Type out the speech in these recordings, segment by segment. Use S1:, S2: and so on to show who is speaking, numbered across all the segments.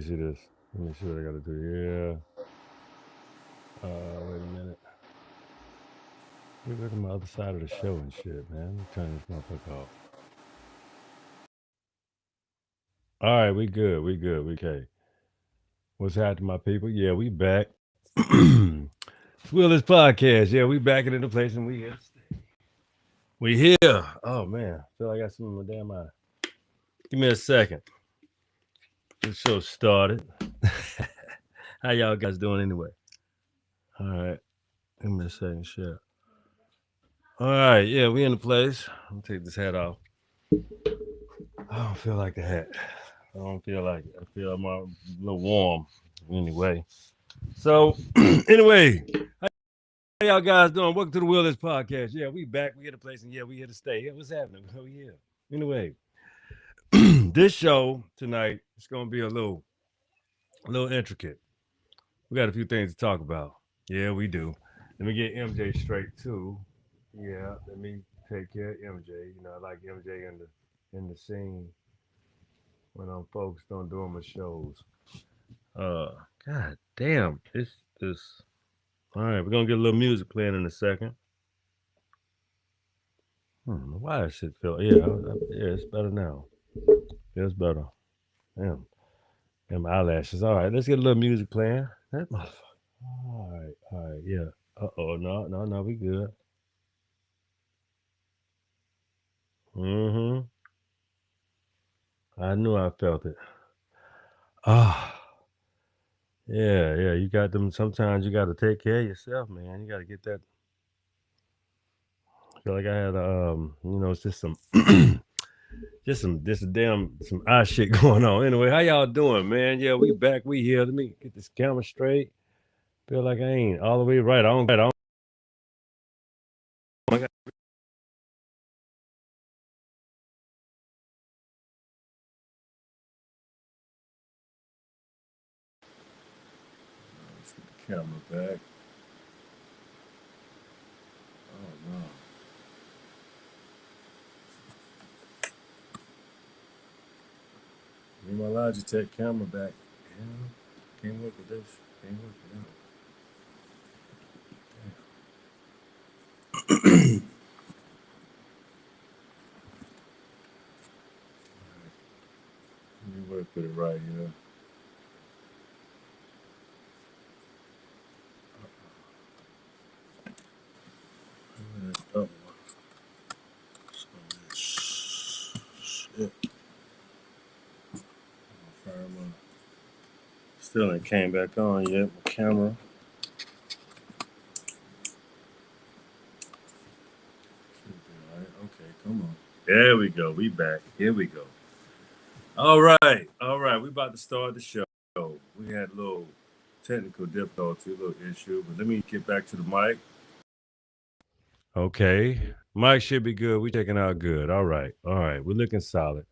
S1: me see this. Let me see what I got to do. Yeah. Wait a minute. We're looking my other side of the show and shit, man. Let me turn this motherfucker off. All right, we good. We good. We okay. What's happening, my people? Yeah, we back. Willis Podcast. Yeah, we back in the place and we here. We here. Oh man, feel like I got something in my damn eye. Give me a second. This show started. How y'all guys doing anyway? All right. Give me a second. Shit. All right. Yeah, we in the place. I'm gonna take this hat off. I don't feel like the hat. I don't feel like it. I feel I'm a little warm. Anyway. So, anyway, how y'all guys doing? Welcome to the Willis Podcast. Yeah, we back. We in the place and yeah, we here to stay. Yeah, what's happening? Oh yeah. Anyway, this show tonight is gonna be a little intricate. We got a few things to talk about. Yeah, we do. Let me get MJ straight too. Yeah, let me take care of MJ. You know, I like MJ in the scene when I'm focused on doing my shows. God damn, it's this. All right, we're gonna get a little music playing in a second. Why does it feel? Yeah, yeah, it's better now. Yeah, it's better. Damn, them eyelashes. All right, let's get a little music playing. That motherfucker. All right, yeah. No, we good. Mm-hmm. I knew I felt it. Ah, yeah. You got them. Sometimes you got to take care of yourself, man. You got to get that. I feel like I had, it's just some, some eye shit going on. Anyway, how y'all doing, man? Yeah, we back. We here. Let me get this camera straight. Feel like I ain't all the way right. I don't let's get the camera back. Oh no. Need my Logitech camera back. Yeah, can't work with this. Can't work with that. Let me work with it right here. Oh, shit. Still ain't came back on yet. My camera. Okay, come on. There we go. We back. Here we go. All right. We about to start the show. We had a little technical difficulty, a little issue, but let me get back to the mic. Okay. Mic should be good. We checking out good. All right. We're looking solid.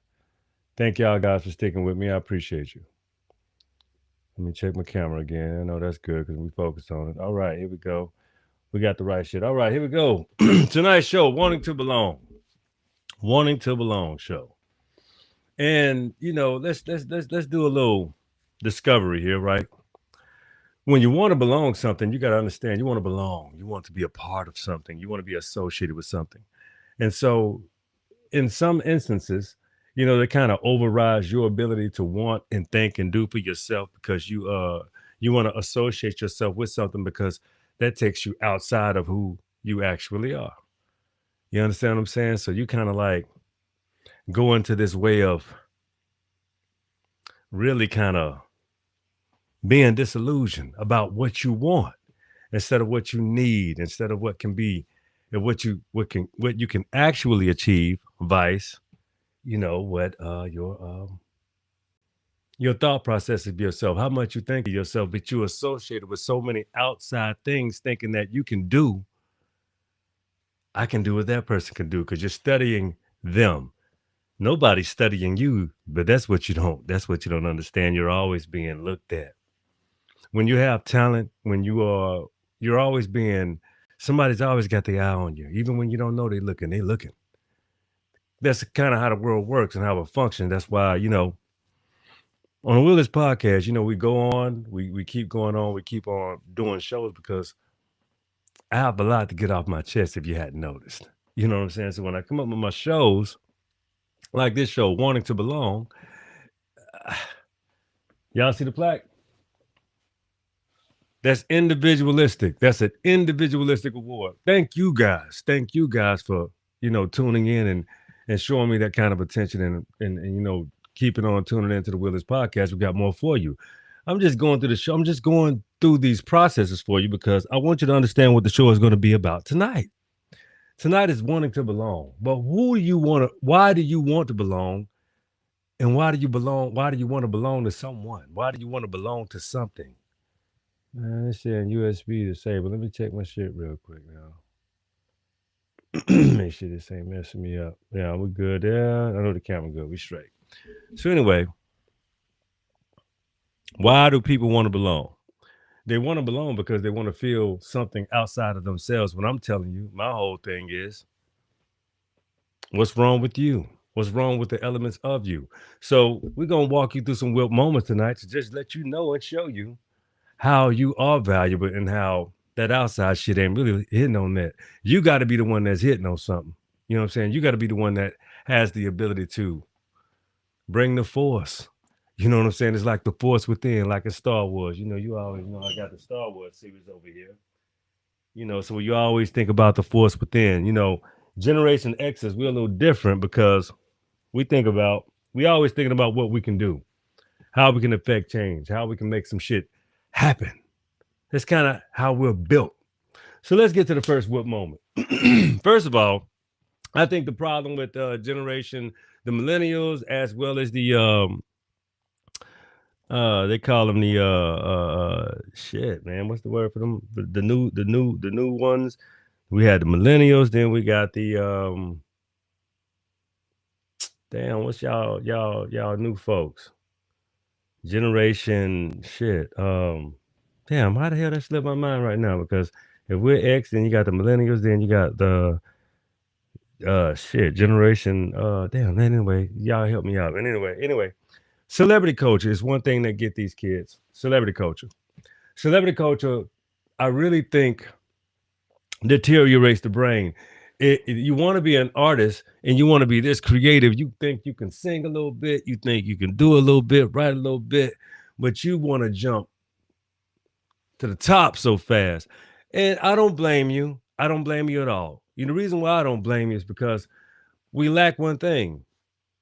S1: Thank y'all guys for sticking with me. I appreciate you. Let me check my camera again. I know that's good because we focused on it. All right, here we go. We got the right shit. All right, here we go. Tonight's show, Wanting to Belong. Wanting to Belong show. And let's do a little discovery here, right? When you want to belong something, you got to understand you want to belong. You want to be a part of something. You want to be associated with something. And so in some instances, that kind of overrides your ability to want and think and do for yourself because you want to associate yourself with something because that takes you outside of who you actually are. You understand what I'm saying? So you kind of like go into this way of really kind of being disillusioned about what you want instead of what you need, instead of what can be and what you can actually achieve, vice, what your thought process of yourself, how much you think of yourself, but you associated with so many outside things thinking that you can do, I can do what that person can do because you're studying them. Nobody's studying you, but that's what you don't understand. You're always being looked at. When you have talent, when you're always being, somebody's always got the eye on you. Even when you don't know they're looking. That's kind of how the world works and how it functions. That's why, On the Willis podcast, we go on, we keep going on, we keep on doing shows because I have a lot to get off my chest if you hadn't noticed. You know what I'm saying? So when I come up with my shows, like this show, Wanting to Belong, y'all see the plaque? That's individualistic. That's an individualistic award. Thank you guys. Thank you guys for, tuning in and showing me that kind of attention and keeping on tuning into the Willis podcast. We got more for you. I'm just going through the show. I'm just going through these processes for you because I want you to understand what the show is going to be about tonight. Tonight is wanting to belong. But why do you want to belong? And why do you belong? Why do you want to belong to someone? Why do you want to belong to something? Man, it's saying USB disabled. Let me check my shit real quick now. Make sure this ain't messing me up. Yeah, we're good. Yeah, I know the camera good. We straight. So anyway, why do people want to belong? They want to belong because they want to feel something outside of themselves. When I'm telling you, my whole thing is, what's wrong with you? What's wrong with the elements of you? So we're going to walk you through some real moments tonight to just let you know and show you how you are valuable and how that outside shit ain't really hitting on that. You got to be the one that's hitting on something. You know what I'm saying? You got to be the one that has the ability to bring the force. You know what I'm saying? It's like the force within, like in Star Wars. You always know I got the Star Wars series over here. So you always think about the force within. Generation X's, we're a little different because we always thinking about what we can do, how we can affect change, how we can make some shit happen. That's kind of how we're built. So let's get to the first whip moment. First of all, I think the problem with the millennials, as well as the they call them the shit, man. What's the word for them? The new ones. We had the millennials, then we got the damn, what's y'all new folks? Generation shit. Damn, how the hell that slipped my mind right now? Because if we're X, then you got the millennials, then you got the generation. Damn. Anyway, y'all help me out. And anyway, celebrity culture is one thing that get these kids. Celebrity culture, I really think deteriorates the brain. You want to be an artist and you want to be this creative. You think you can sing a little bit. You think you can do a little bit, write a little bit, but you want to jump to the top so fast. And I don't blame you. I don't blame you at all. The reason why I don't blame you is because we lack one thing: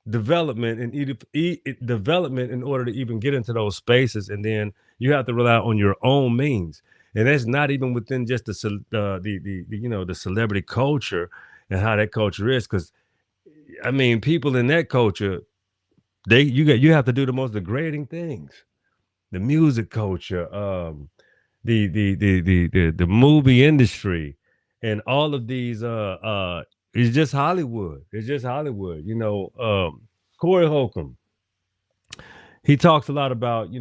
S1: development development in order to even get into those spaces. And then you have to rely on your own means. And that's not even within just the celebrity culture and how that culture is. Because I mean, people in that culture, you have to do the most degrading things. The music culture, the movie industry, and all of these it's just Hollywood. It's just Hollywood. Corey Holcomb, he talks a lot about,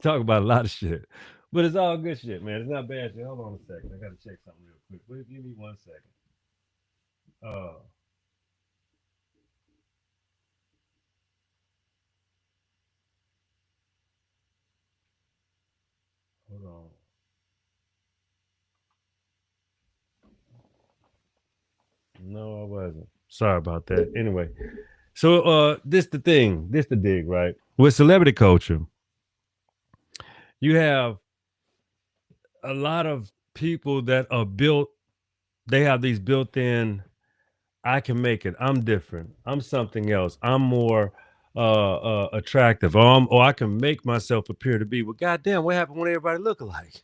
S1: talk about a lot of shit, but it's all good shit, man. It's not bad shit. Hold on a second. I got to check something real quick. Wait, give me 1 second. Hold on. No, I wasn't. Sorry about that. Anyway, so this the dig, right? With celebrity culture, you have a lot of people that are built. They have these built-in, I can make it. I'm different. I'm something else. I'm more attractive. Or I can make myself appear to be. Well, goddamn, what happened when everybody look alike?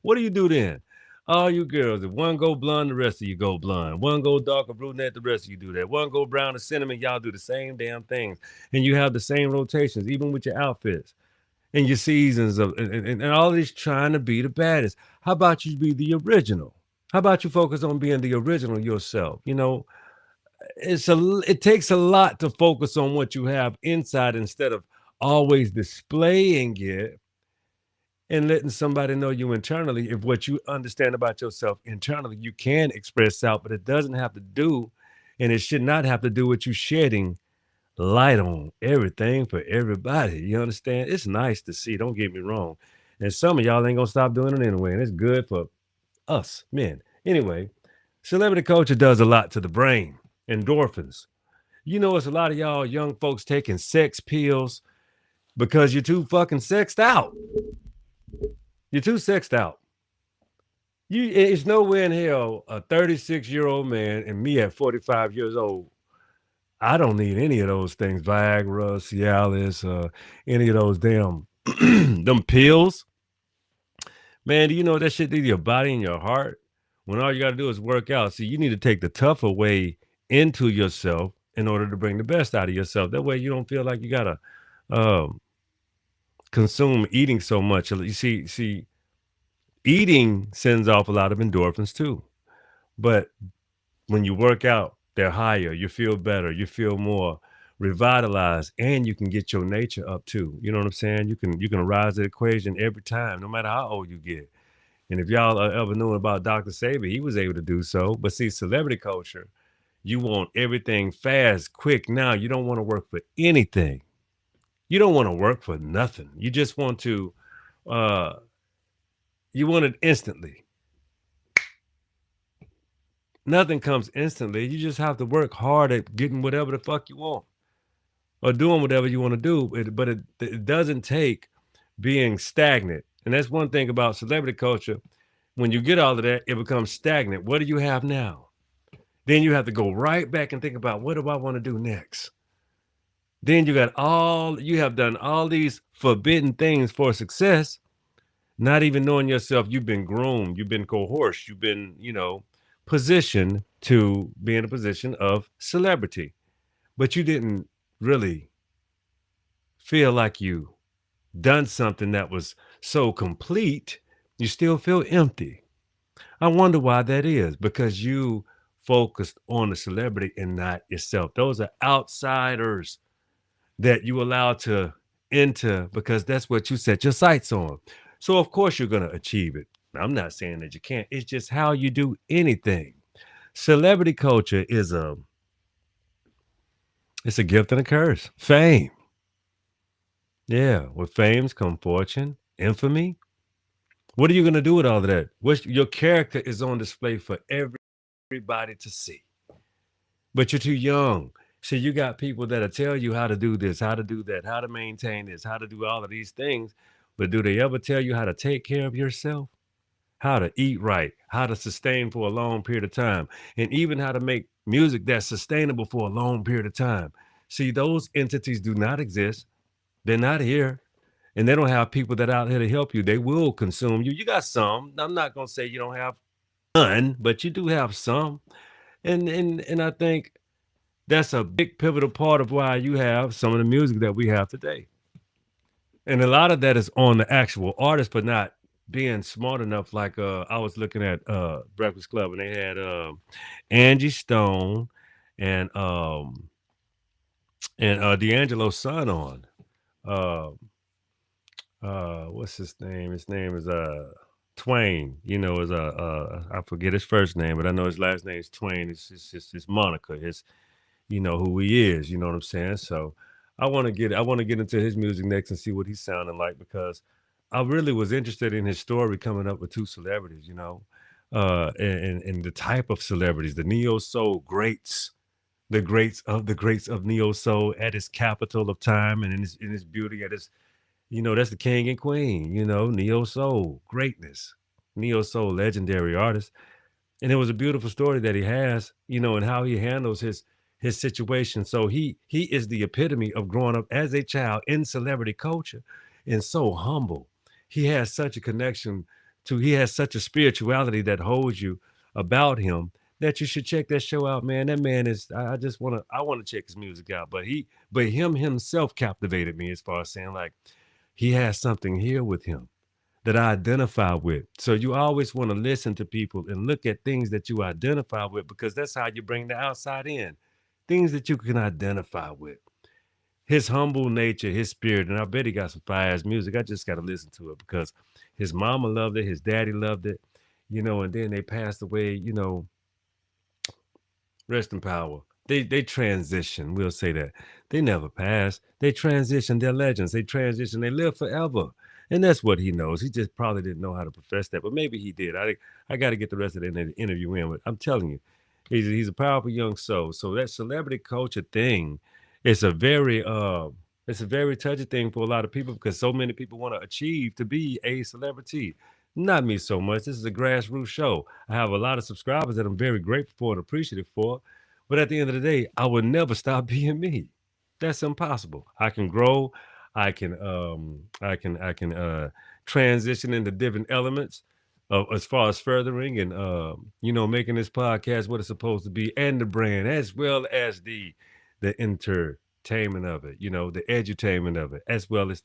S1: What do you do then? All you girls, if one go blonde, the rest of you go blonde. One go dark or brunette, the rest of you do that. One go brown or cinnamon, y'all do the same damn things. And you have the same rotations, even with your outfits and your seasons and all this trying to be the baddest. How about you be the original? How about you focus on being the original yourself? It takes a lot to focus on what you have inside instead of always displaying it and letting somebody know you internally. If what you understand about yourself internally, you can express out, but it doesn't have to do, and it should not have to do with you shedding light on everything for everybody. You understand? It's nice to see. Don't get me wrong. And some of y'all ain't gonna stop doing it anyway. And it's good for us men. Anyway, celebrity culture does a lot to the brain. Endorphins. You know, it's a lot of y'all young folks taking sex pills because you're too fucking sexed out. You're too sexed out. It's nowhere in hell a 36-year-old man and me at 45 years old. I don't need any of those things, Viagra, Cialis, any of those damn them pills. Man, do you know what that shit do to your body and your heart? When all you got to do is work out. See, you need to take the tougher way into yourself in order to bring the best out of yourself. That way you don't feel like you got to um, consume eating so much. You see, eating sends off a lot of endorphins too. But when you work out, they're higher. You feel better. You feel more revitalized, and you can get your nature up too. You know what I'm saying? You can rise the equation every time, no matter how old you get. And if y'all ever knew about Dr. Saber, he was able to do so. But see, celebrity culture, you want everything fast, quick. Now you don't want to work for anything. You don't want to work for nothing. You just want to. Uh, you want it instantly. Nothing comes instantly. You just have to work hard at getting whatever the fuck you want or doing whatever you want to do. But it doesn't take being stagnant. And that's one thing about celebrity culture. When you get all of that, it becomes stagnant. What do you have now? Then you have to go right back and think about, what do I want to do next? Then you have done all these forbidden things for success, not even knowing yourself. You've been groomed, you've been coerced, you've been, positioned to be in a position of celebrity, but you didn't really feel like you done something that was so complete. You still feel empty. I wonder why that is, because you focused on the celebrity and not yourself. Those are outsiders that you allow to enter because that's what you set your sights on. So of course you're going to achieve it. I'm not saying that you can't. It's just how you do anything. Celebrity culture it's a gift and a curse. Fame. Yeah, with fame's come fortune, infamy. What are you going to do with all of that? Your character is on display for everybody to see. But you're too young. So you got people that'll tell you how to do this, how to do that, how to maintain this, how to do all of these things. But do they ever tell you how to take care of yourself? How to eat right, how to sustain for a long period of time, and even how to make music that's sustainable for a long period of time. See, those entities do not exist. They're not here. And they don't have people that are out here to help you. They will consume you. You got some. I'm not gonna say you don't have none, but you do have some. And I think that's a big pivotal part of why you have some of the music that we have today. And a lot of that is on the actual artist, but not being smart enough. Like I was looking at Breakfast Club and they had Angie Stone and D'Angelo's son on. Uh, what's his name? His name is Twain. Is I forget his first name, but I know his last name is Twain. It's moniker. Who he is. You know what I'm saying? So I want to get into his music next and see what he's sounding like, because I really was interested in his story coming up with two celebrities. And the type of celebrities, the neo soul greats, the greats of neo soul at its capital of time and in his beauty at its, that's the king and queen. Neo soul greatness, neo soul legendary artist. And it was a beautiful story that he has, and how he handles his situation. So he is the epitome of growing up as a child in celebrity culture and so humble. He has such a connection he has such a spirituality that holds you about him, that you should check that show out, man. That man is, I want to check his music out, but him himself captivated me, as far as saying, like, he has something here with him that I identify with. So you always want to listen to people and look at things that you identify with, because that's how you bring the outside in. Things that you can identify with. His humble nature, his spirit, and I bet he got some fire-ass music. I just got to listen to it because his mama loved it, his daddy loved it, and then they passed away, rest in power. they transition. We'll say that. They never pass. They transition. They're legends. They transition. They live forever. And that's what he knows. He just probably didn't know how to profess that, but maybe he did. I got to get the rest of the interview in, but I'm telling you, he's a powerful young soul. So that celebrity culture thing, it's a very touchy thing for a lot of people because so many people want to achieve to be a celebrity. Not me so much. This is a grassroots show. I have a lot of subscribers that I'm very grateful for and appreciative for. But at the end of the day, I would never stop being me. That's impossible. I can grow. I can transition into different elements of as far as furthering and making this podcast what it's supposed to be, and the brand, as well as the entertainment of it, the edutainment of it, as well as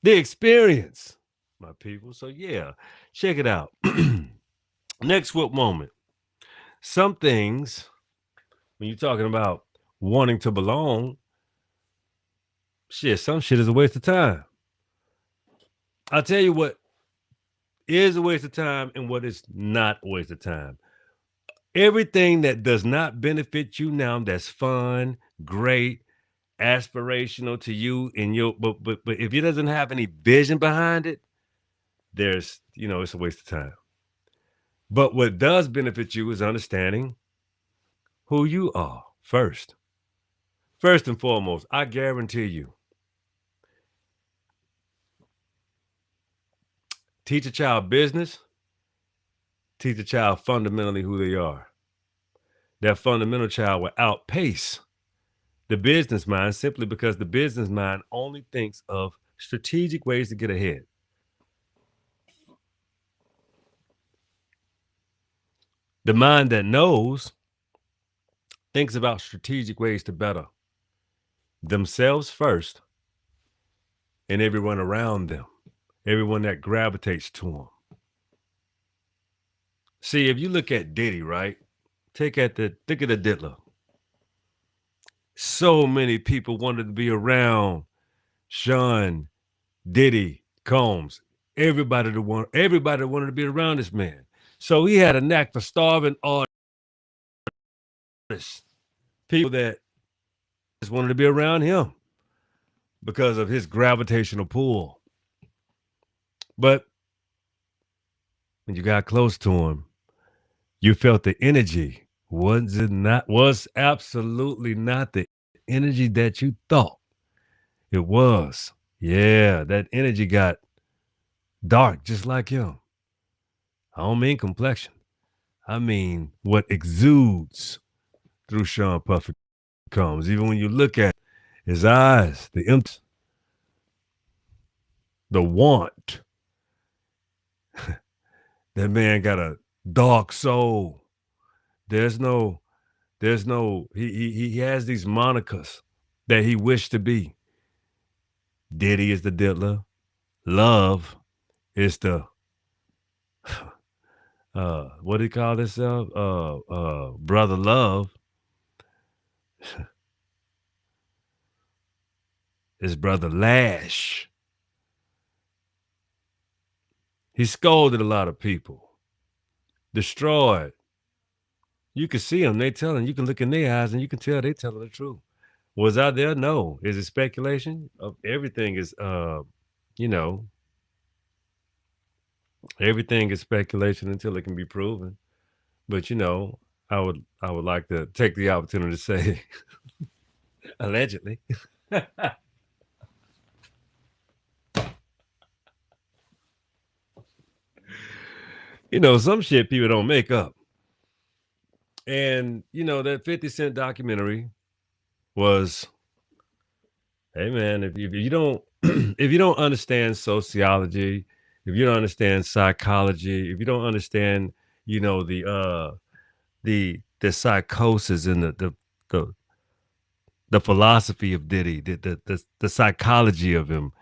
S1: the experience, my people. So yeah, check it out. Next Whoop moment. Some things, when you're talking about wanting to belong, some shit is a waste of time. I'll tell you what is a waste of time and what is not a waste of time. Everything that does not benefit you now, that's fun, great, aspirational to you, and but if it doesn't have any vision behind it, it's a waste of time. But what does benefit you is understanding who you are first. First and foremost, I guarantee you, teach a child business, teach a child fundamentally who they are. That fundamental child will outpace the business mind simply because the business mind only thinks of strategic ways to get ahead. The mind that knows thinks about strategic ways to better themselves first and everyone around them, everyone that gravitates to them. See, if you look at Diddy, right? Think of the Diddler. So many people wanted to be around Sean Diddy Combs. Everybody wanted to be around this man. So he had a knack for starving artists, people that just wanted to be around him because of his gravitational pull. But when you got close to him, you felt the energy was absolutely not the energy that you thought it was. Yeah, that energy got dark just like him. I don't mean complexion. I mean what exudes through Sean Puffy Combs. Even when you look at his eyes, the empty, the want. That man got a dark soul. He has these monikers that he wished to be. Diddy is the diddler. Love is the what do you call this? Brother Love. His brother Lash. He scolded a lot of people. Destroyed. You can see them. They telling. You can look in their eyes and you can tell they telling the truth. Was I there? No. Is it speculation? Everything is, everything is speculation until it can be proven. But I would like to take the opportunity to say, allegedly. Some shit people don't make up. And that 50 Cent documentary was, hey man, if you don't if you don't understand sociology, if you don't understand psychology, if you don't understand, the psychosis and the philosophy of Diddy, the psychology of him,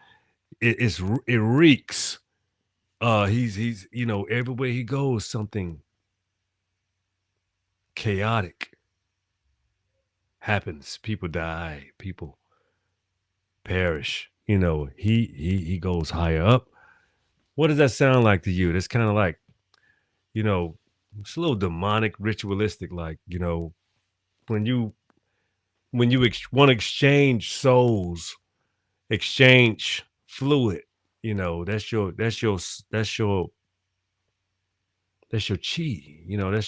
S1: it reeks. He's everywhere he goes, something chaotic happens. People die, people perish. He goes higher up. What does that sound like to you? That's kind of like, it's a little demonic, ritualistic, like, when you want to exchange souls, exchange fluid, that's your chi, that's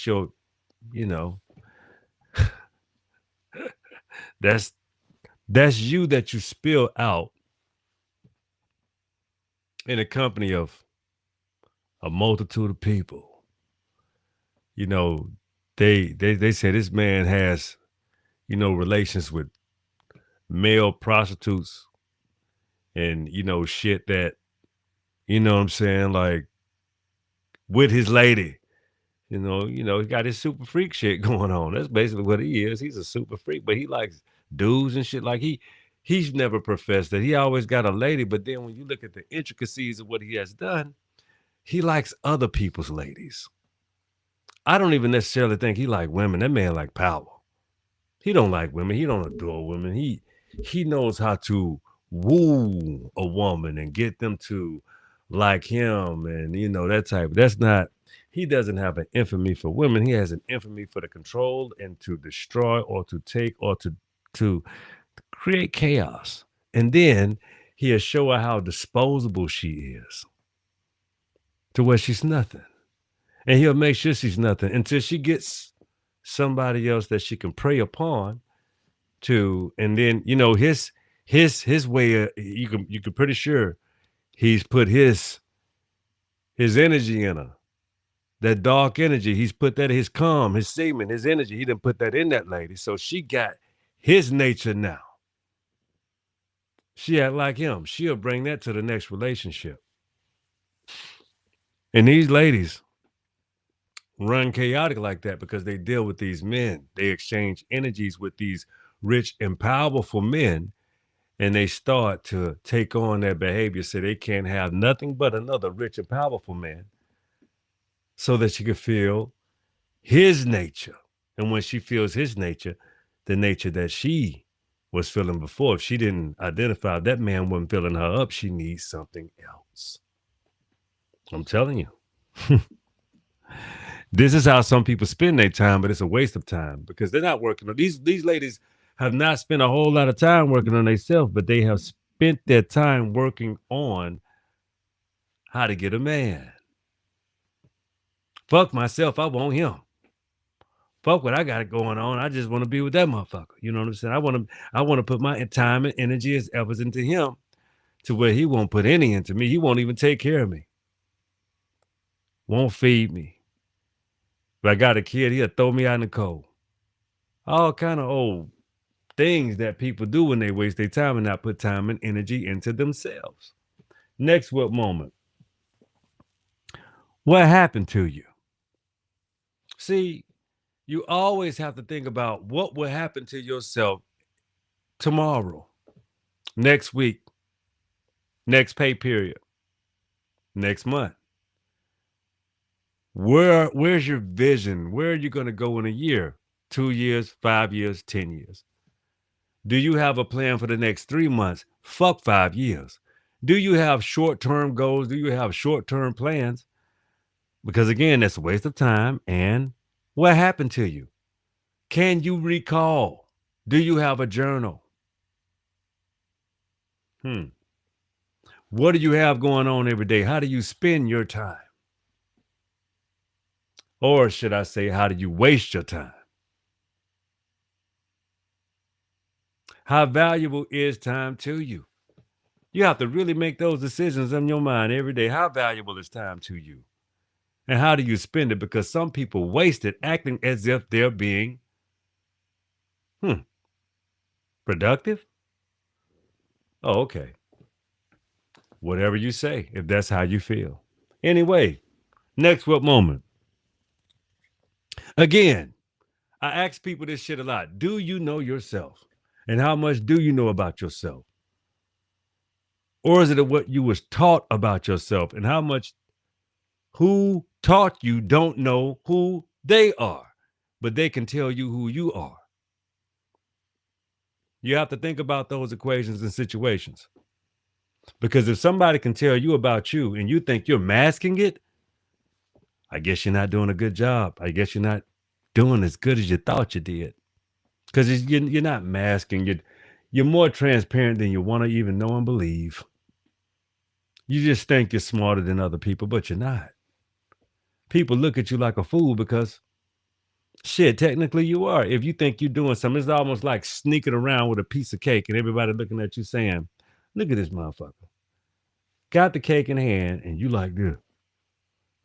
S1: your, you know, that's you that you spill out in a company of a multitude of people. They say this man has, relations with male prostitutes and, shit that, what I'm saying, like with his lady. He got his super freak shit going on. That's basically what he is. He's a super freak, but he likes dudes and shit. Like he's never professed that. He always got a lady, but then when you look at the intricacies of what he has done, he likes other people's ladies. I don't even necessarily think he like women. That man like power. He don't like women. He don't adore women. He knows how to woo a woman and get them to like him, and that type. That's not. He doesn't have an infamy for women. He has an infamy for the control and to destroy or to take or to create chaos. And then he'll show her how disposable she is, to where she's nothing. And he'll make sure she's nothing until she gets somebody else that she can prey upon to. And then, his way, you can pretty sure he's put his energy in her. That dark energy, he's put that, his calm, his semen, his energy, he didn't put that in that lady. So she got his nature now. She act like him. She'll bring that to the next relationship. And these ladies run chaotic like that because they deal with these men. They exchange energies with these rich and powerful men, and they start to take on their behavior so they can't have nothing but another rich and powerful man, so that she could feel his nature. And when she feels his nature, the nature that she was feeling before, if she didn't identify that man wasn't filling her up, she needs something else. I'm telling you. This is how some people spend their time, but it's a waste of time because they're not working on these ladies have not spent a whole lot of time working on themselves, but they have spent their time working on how to get a man. Fuck myself, I want him. Fuck what I got going on. I just want to be with that motherfucker. You know what I'm saying? I want to put my time and energy as efforts into him to where he won't put any into me. He won't even take care of me. Won't feed me. If I got a kid, he'll throw me out in the cold. All kind of old things that people do when they waste their time and not put time and energy into themselves. Next, what moment? What happened to you? See, you always have to think about what will happen to yourself tomorrow, next week, next pay period, next month. Where's your vision? Where are you going to go in a year, 2 years, 5 years, 10 years? Do you have a plan for the next 3 months? Fuck 5 years. Do you have short-term goals? Do you have short-term plans? Because again, that's a waste of time. And what happened to you? Can you recall? Do you have a journal? What do you have going on every day? How do you spend your time? Or should I say, how do you waste your time? How valuable is time to you? You have to really make those decisions in your mind every day. How valuable is time to you? And how do you spend it? Because some people waste it acting as if they're being productive. Oh, okay. Whatever you say, if that's how you feel. Anyway, next what moment? Again, I ask people this shit a lot. Do you know yourself? And how much do you know about yourself? Or is it what you was taught about yourself? And how much who taught you don't know who they are, but they can tell you who you are. You have to think about those equations and situations. Because if somebody can tell you about you and you think you're masking it, I guess you're not doing a good job. I guess you're not doing as good as you thought you did. Because you're not masking. You're more transparent than you want to even know and believe. You just think you're smarter than other people, but you're not. People look at you like a fool because, shit, technically you are. If you think you're doing something, it's almost like sneaking around with a piece of cake and everybody looking at you saying, look at this motherfucker. Got the cake in hand and you like this.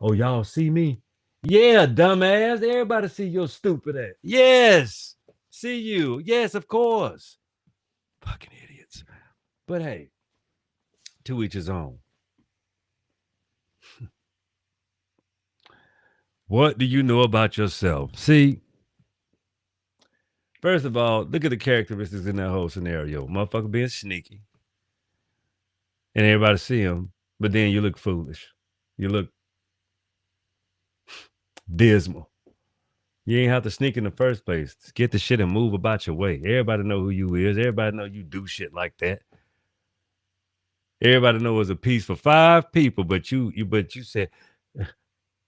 S1: Oh, y'all see me? Yeah, dumbass. Everybody see your stupid ass. Yes. See you. Yes, of course. Fucking idiots. But hey, to each his own. What do you know about yourself? See, first of all, look at the characteristics in that whole scenario. Motherfucker being sneaky. And everybody see him, but then you look foolish. You look dismal. You ain't have to sneak in the first place. Just get the shit and move about your way. Everybody know who you is. Everybody know you do shit like that. Everybody know it's a piece for 5 people, but you said,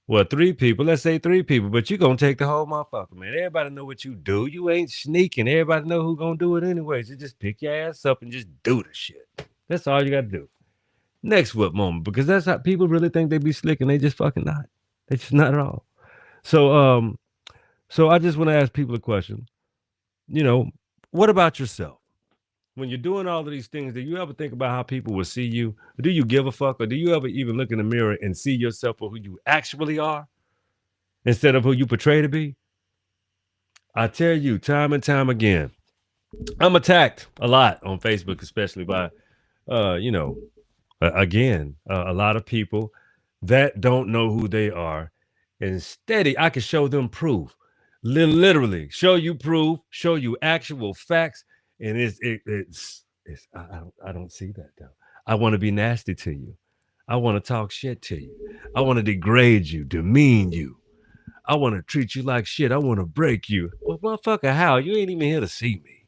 S1: well, 3 people. Let's say 3 people, but you gonna take the whole motherfucker, man. Everybody know what you do. You ain't sneaking. Everybody know who gonna do it anyways. You just pick your ass up and just do the shit. That's all you gotta do. Next what moment? Because that's how people really think they be slick and they just fucking not. They just not at all. So I just want to ask people a question. What about yourself? When you're doing all of these things, do you ever think about how people will see you? Do you give a fuck? Or do you ever even look in the mirror and see yourself for who you actually are instead of who you portray to be? I tell you time and time again, I'm attacked a lot on Facebook, especially by, a lot of people that don't know who they are. And steady, I can show them proof. Literally, show you proof, show you actual facts. And I don't see that though. I want to be nasty to you. I want to talk shit to you. I want to degrade you, demean you. I want to treat you like shit. I want to break you. Well, motherfucker, how? You ain't even here to see me.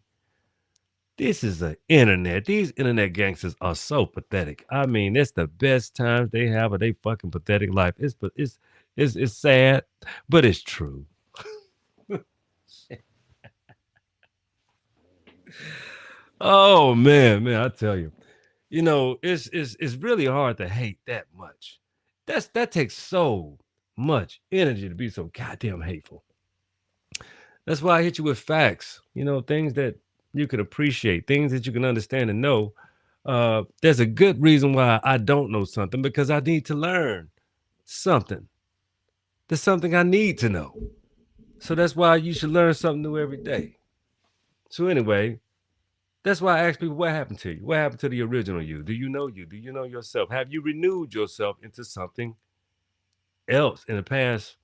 S1: This is the internet. These internet gangsters are so pathetic. I mean, it's the best times they have of their fucking pathetic life. It's sad, but it's true. Oh man, I tell you, it's really hard to hate that much. That takes so much energy to be so goddamn hateful. That's why I hit you with facts. Things that you can appreciate, things that you can understand and know. There's a good reason why I don't know something, because I need to learn something. There's something I need to know. So that's why you should learn something new every day. So anyway, that's why I ask people, what happened to you? What happened to the original you? Do you know you? Do you know yourself? Have you renewed yourself into something else in the past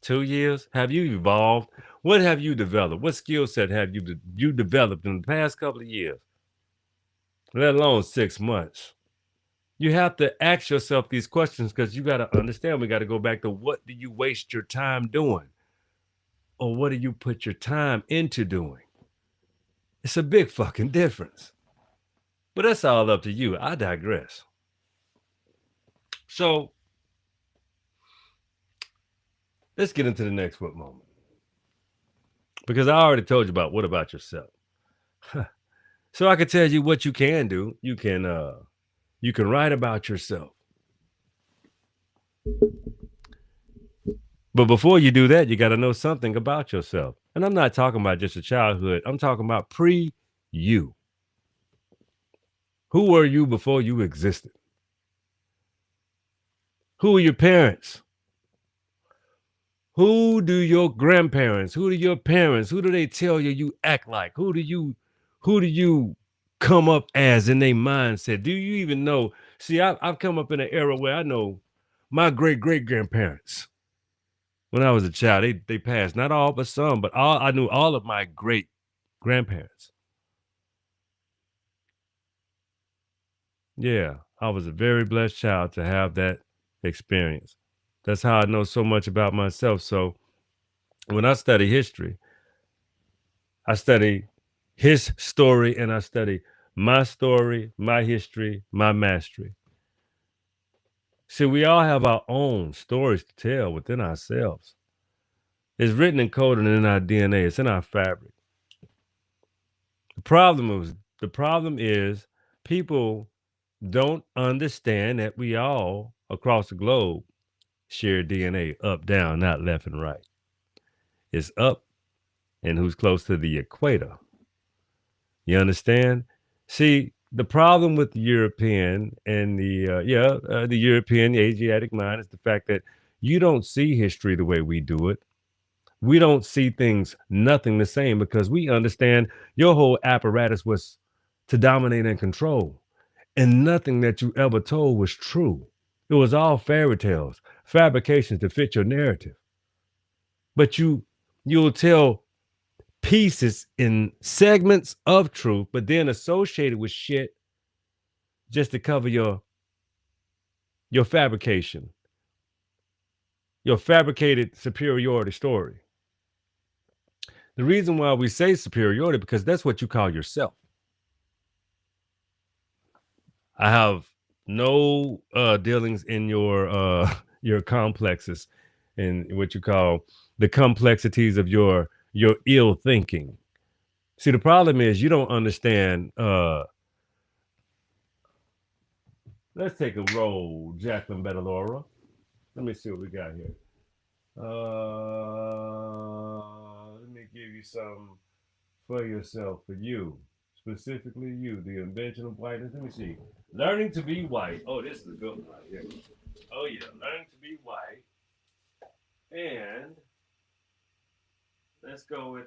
S1: 2 years? Have you evolved? What have you developed? What skill set have you developed in the past couple of years? Let alone 6 months. You have to ask yourself these questions, because you got to understand, we got to go back to, what do you waste your time doing? Or what do you put your time into doing? It's a big fucking difference. But that's all up to you. I digress. So let's get into the next what moment. Because I already told you about what about yourself. So I can tell you what you can do. You can write about yourself. But before you do that, you got to know something about yourself. And I'm not talking about just your childhood. I'm talking about pre-you. Who were you before you existed? Who are your parents? Who do your grandparents, who do your parents, who do they tell you act like? Who do you come up as in their mindset? Do you even know? See, I've come up in an era where I know my great-great-grandparents. When I was a child, they passed. Not all, but some. But I knew all of my great-grandparents. Yeah, I was a very blessed child to have that experience. That's how I know so much about myself. So when I study history, I study his story, and I study my story, my history, my mastery. See, we all have our own stories to tell within ourselves. It's written and coded in our DNA. It's in our fabric. The problem is people don't understand that we all across the globe share DNA up, down, not left and right. It's up and who's close to the equator. You understand? See, the problem with the European and the European Asiatic mind is the fact that you don't see history the way we do it. We don't see things nothing the same because we understand your whole apparatus was to dominate and control, and nothing that you ever told was true. It was all fairy tales, fabrications to fit your narrative. But you'll tell pieces in segments of truth, but then associated with shit just to cover your fabrication, your fabricated superiority story. The reason why we say superiority because that's what you call yourself. I have no dealings in your complexes and what you call the complexities of your ill thinking. See, the problem is you don't understand. Let's take a roll, Jacqueline Betalora. Let me see what we got here. Let me give you some for yourself, for you, specifically you, the invention of whiteness. Let me see. Learning to be white. Oh, this is a good one right here. Oh yeah, learning to be white. And let's go with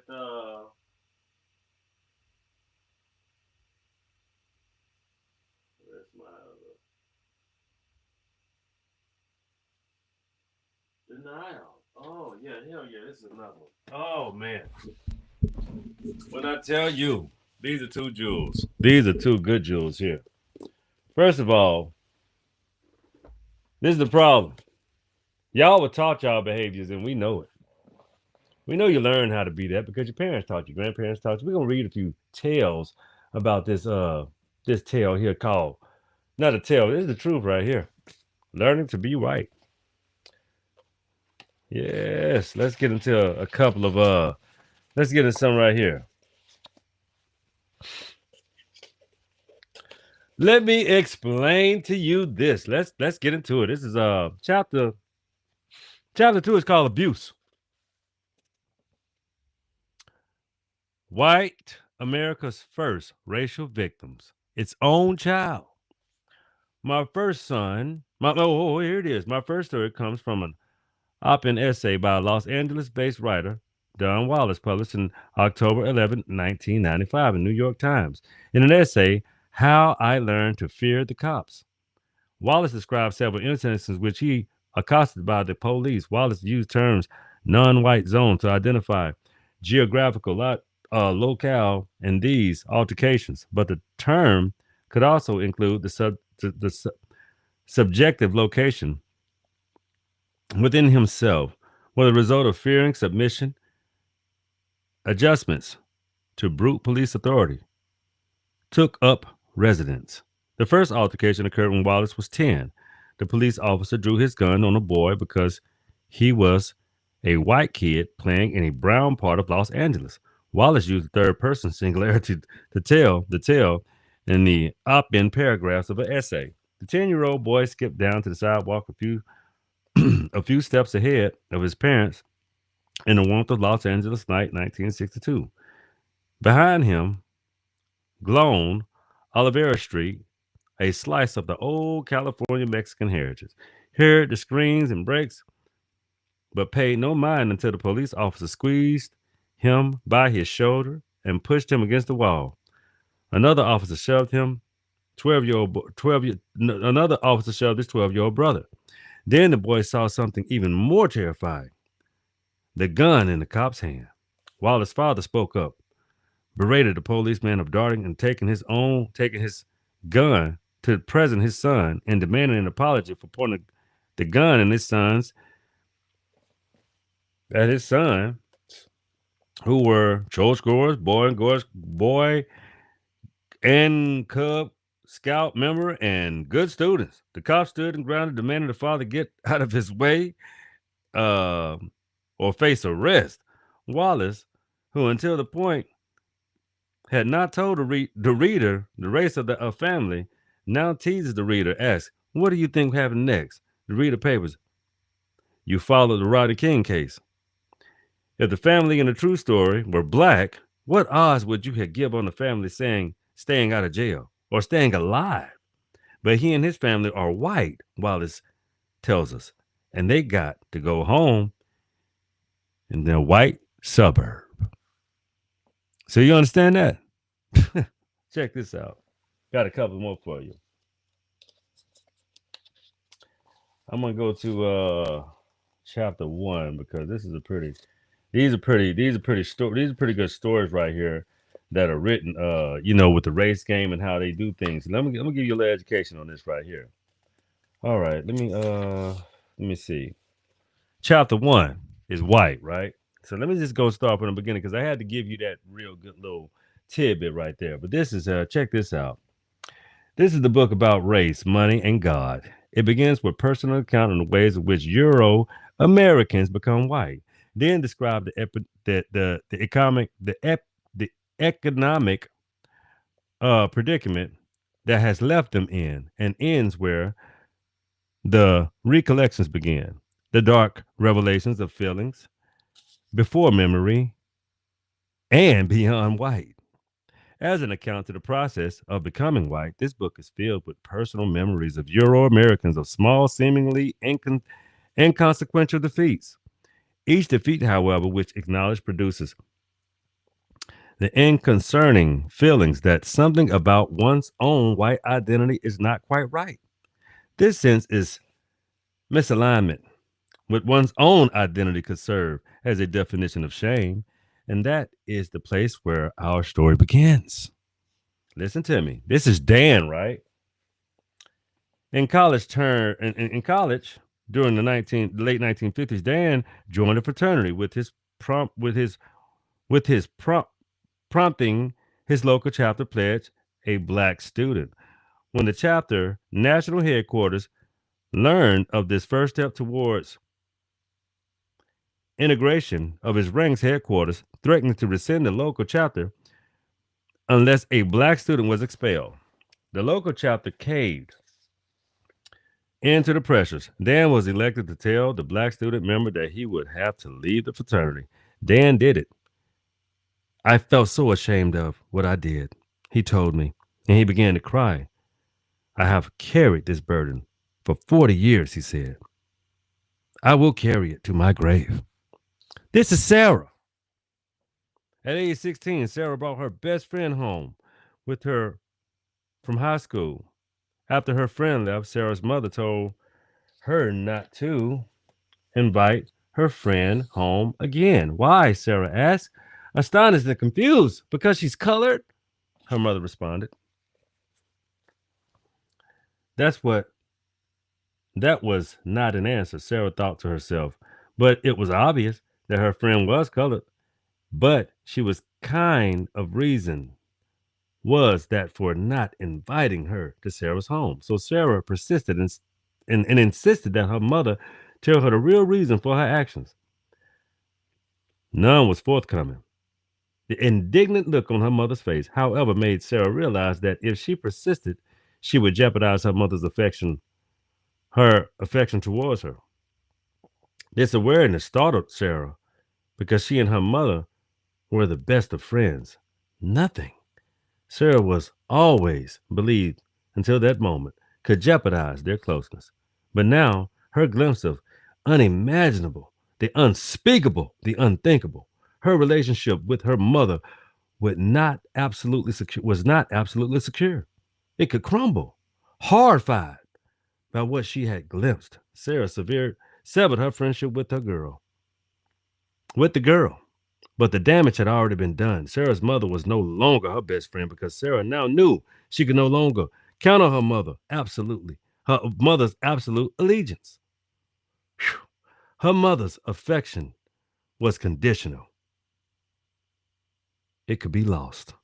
S1: where's my other denial. Oh yeah, hell yeah, this is another one. Oh man. When I tell you, these are two jewels. These are two good jewels here. First of all, this is the problem. Y'all were taught y'all behaviors, and we know it. We know you learn how to be that because your parents taught you, grandparents taught you. We're gonna read a few tales about this tale here called not a tale. This is the truth right here. Learning to be right. Yes, let's get into a couple of let's get into some right here. Let me explain to you this. Let's get into it. This is chapter 2 is called abuse. White America's first racial victims, its own child. My first son, here it is. My first story comes from an op-ed essay by a Los Angeles-based writer, Don Wallace, published in October 11, 1995 in New York Times. In an essay, How I Learned to Fear the Cops. Wallace described several instances in which he accosted by the police. Wallace used terms non-white zone to identify geographical locale in these altercations, but the term could also include the subjective location within himself, were the result of fearing submission, adjustments to brute police authority, took up residence. The first altercation occurred when Wallace was 10. The police officer drew his gun on a boy because he was a white kid playing in a brown part of Los Angeles. Wallace used the third person singularity to tell the tale in the op-ed paragraphs of an essay. The 10-year-old boy skipped down to the sidewalk a few steps ahead of his parents in the warmth of Los Angeles night 1962. Behind him, glowed Olivera Street, a slice of the old California Mexican heritage. Heard the screams and brakes, but paid no mind until the police officer squeezed him by his shoulder and pushed him against the wall. Another officer shoved him, another officer shoved his 12-year-old brother. Then the boy saw something even more terrifying. The gun in the cop's hand. Wallace's father spoke up, berated the policeman of darting and taking his gun to present his son and demanding an apology for pointing the gun in at his son, who were George Gore's boy and Cub Scout member and good students. The cop stood and grounded, demanding the father get out of his way or face arrest. Wallace, who until the point had not told the reader the race of the family, now teases the reader, asks, "What do you think happened next?" The reader papers, "You follow the Rodney King case. If the family in the true story were black, what odds would you have give on the family saying staying out of jail or staying alive? But he and his family are white, Wallace tells us, and they got to go home in their white suburb." So you understand that? Check this out. Got a couple more for you. I'm gonna go to chapter 1 because this is a pretty these are pretty these are pretty good stories right here that are written with the race game and how they do things. Let me give you a little education on this right here. All right, let me see. Chapter 1 is white, right? So let me just go start from the beginning because I had to give you that real good little tidbit right there. But this is check this out. This is the book about race, money, and God. It begins with personal account on the ways in which Euro Americans become white. Then describe the economic predicament that has left them in, and ends where the recollections begin. The dark revelations of feelings before memory and beyond white. As an account of the process of becoming white, this book is filled with personal memories of Euro Americans of small, seemingly inconsequential defeats. Each defeat, however, which acknowledged produces the inconcerning feelings that something about one's own white identity is not quite right. This sense is misalignment with one's own identity could serve as a definition of shame, and that is the place where our story begins. Listen to me. This is Dan, right? In college during the late 1950s, Dan joined a fraternity with his prompting his local chapter pledge a black student. When the chapter national headquarters learned of this first step towards integration of his ranks, headquarters threatening to rescind the local chapter unless a black student was expelled. The local chapter caved into the pressures. Dan was elected to tell the black student member that he would have to leave the fraternity. Dan did it. "I felt so ashamed of what I did," he told me, and he began to cry. "I have carried this burden for 40 years," he said. "I will carry it to my grave." This is Sarah. At age 16, Sarah brought her best friend home with her from high school. After her friend left, Sarah's mother told her not to invite her friend home again. "Why?" Sarah asked, astonished and confused. "Because she's colored," her mother responded. That was not an answer, Sarah thought to herself, but it was obvious that her friend was colored. But she was kind of reason was that for not inviting her to Sarah's home. So Sarah persisted and insisted that her mother tell her the real reason for her actions. None was forthcoming. The indignant look on her mother's face, however, made Sarah realize that if she persisted, she would jeopardize her affection towards her. This awareness startled Sarah because she and her mother were the best of friends. Nothing, Sarah was always believed until that moment, could jeopardize their closeness. But now, her glimpse of unimaginable, the unspeakable, the unthinkable, her relationship with her mother was not absolutely secure. It could crumble. Horrified by what she had glimpsed, Sarah severed her friendship with the girl. But the damage had already been done. Sarah's mother was no longer her best friend because Sarah now knew she could no longer count on her mother's absolute allegiance. Whew. Her mother's affection was conditional. It could be lost.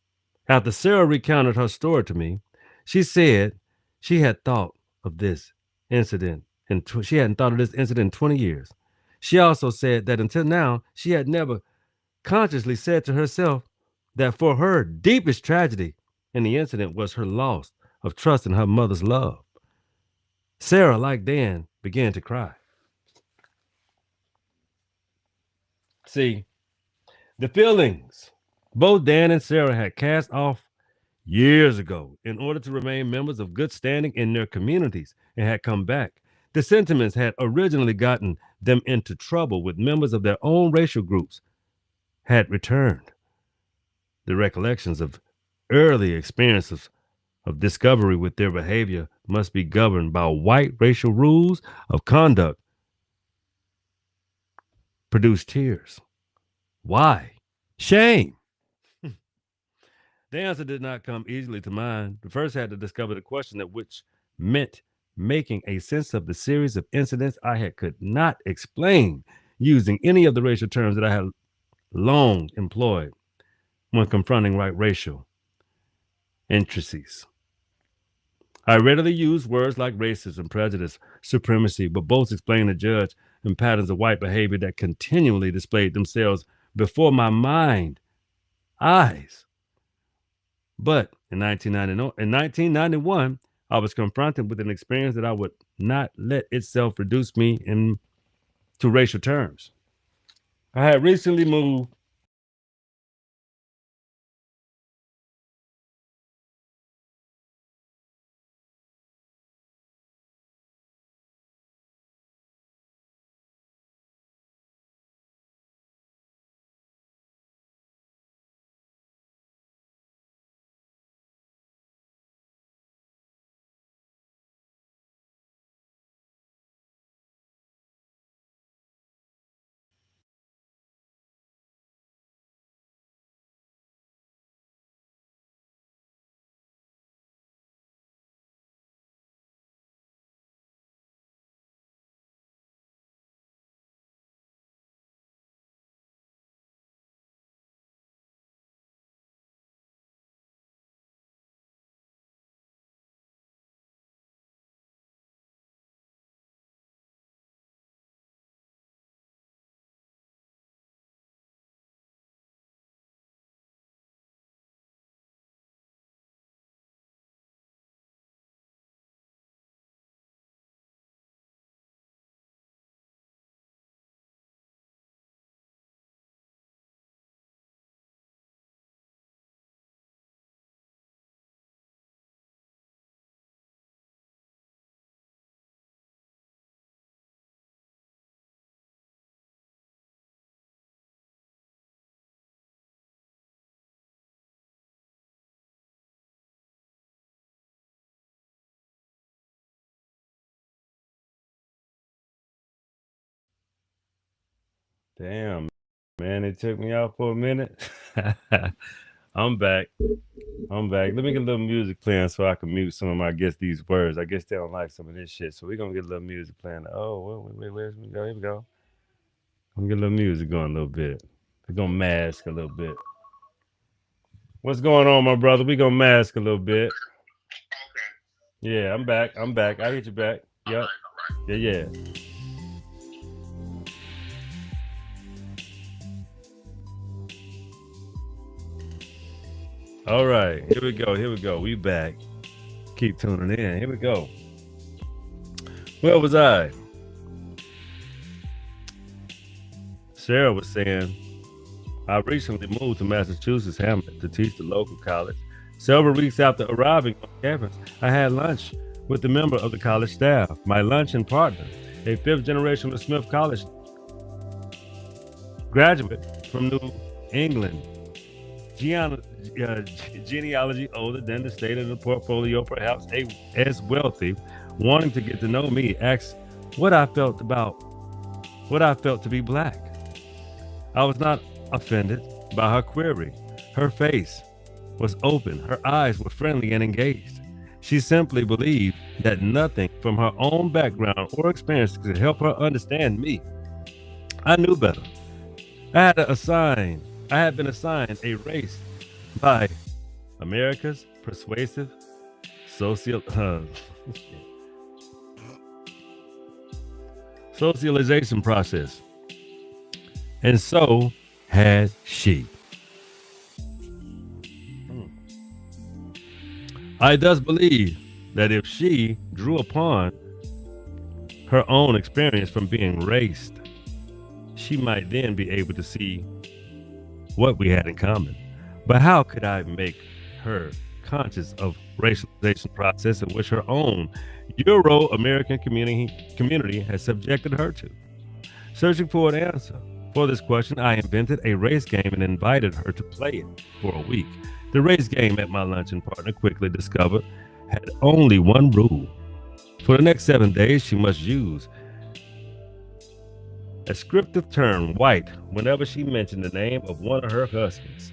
S1: After Sarah recounted her story to me, she said she had thought of this incident, and she hadn't thought of this incident in 20 years. She also said that until now, she had never consciously said to herself that for her, deepest tragedy in the incident was her loss of trust in her mother's love. Sarah, like Dan, began to cry. See, the feelings both Dan and Sarah had cast off years ago in order to remain members of good standing in their communities and had come back. The sentiments had originally gotten them into trouble with members of their own racial groups had returned. The recollections of early experiences of discovery with their behavior must be governed by white racial rules of conduct produce tears. Why? Shame. The answer did not come easily to mind. The first had to discover the question that which meant making a sense of the series of incidents I could not explain using any of the racial terms that I had long employed when confronting white racial intricacies. I readily use words like racism, prejudice, supremacy, but both explain the judge and patterns of white behavior that continually displayed themselves before my eyes. But in 1991, I was confronted with an experience that I would not let itself reduce me into racial terms. I had recently moved Damn, man, it took me out for a minute. I'm back. I'm back. Let me get a little music playing so I can mute some of my guess these words. I guess they don't like some of this shit. So we're gonna get a little music playing. Oh, wait, where's we go? Here we go. I'm gonna get a little music going a little bit. We're gonna mask a little bit. What's going on, my brother? We gonna mask a little bit. Yeah, I'm back. I'm back. I hit you back. Yep. Yeah. All right. Here we go. Here we go. We back. Keep tuning in. Here we go. Where was I? Sarah was saying, I recently moved to Massachusetts Hamlet to teach the local college. Several weeks after arriving on campus, I had lunch with a member of the college staff. My luncheon partner, a fifth generation of Smith College graduate from New England, genealogy older than the state of the portfolio, perhaps as wealthy, wanting to get to know me, asked what I felt to be black. I was not offended by her query. Her face was open, her eyes were friendly and engaged. She simply believed that nothing from her own background or experience could help her understand me. I knew better. I had been assigned a race by America's persuasive socialization process. And so had she. I thus believe that if she drew upon her own experience from being raised, she might then be able to see what we had in common. But how could I make her conscious of racialization process in which her own Euro-American community has subjected her to? Searching for an answer for this question, I invented a race game and invited her to play it for a week. The race game, at my luncheon partner quickly discovered, had only one rule. For the next 7 days, she must use a descriptive term, white, whenever she mentioned the name of one of her husbands.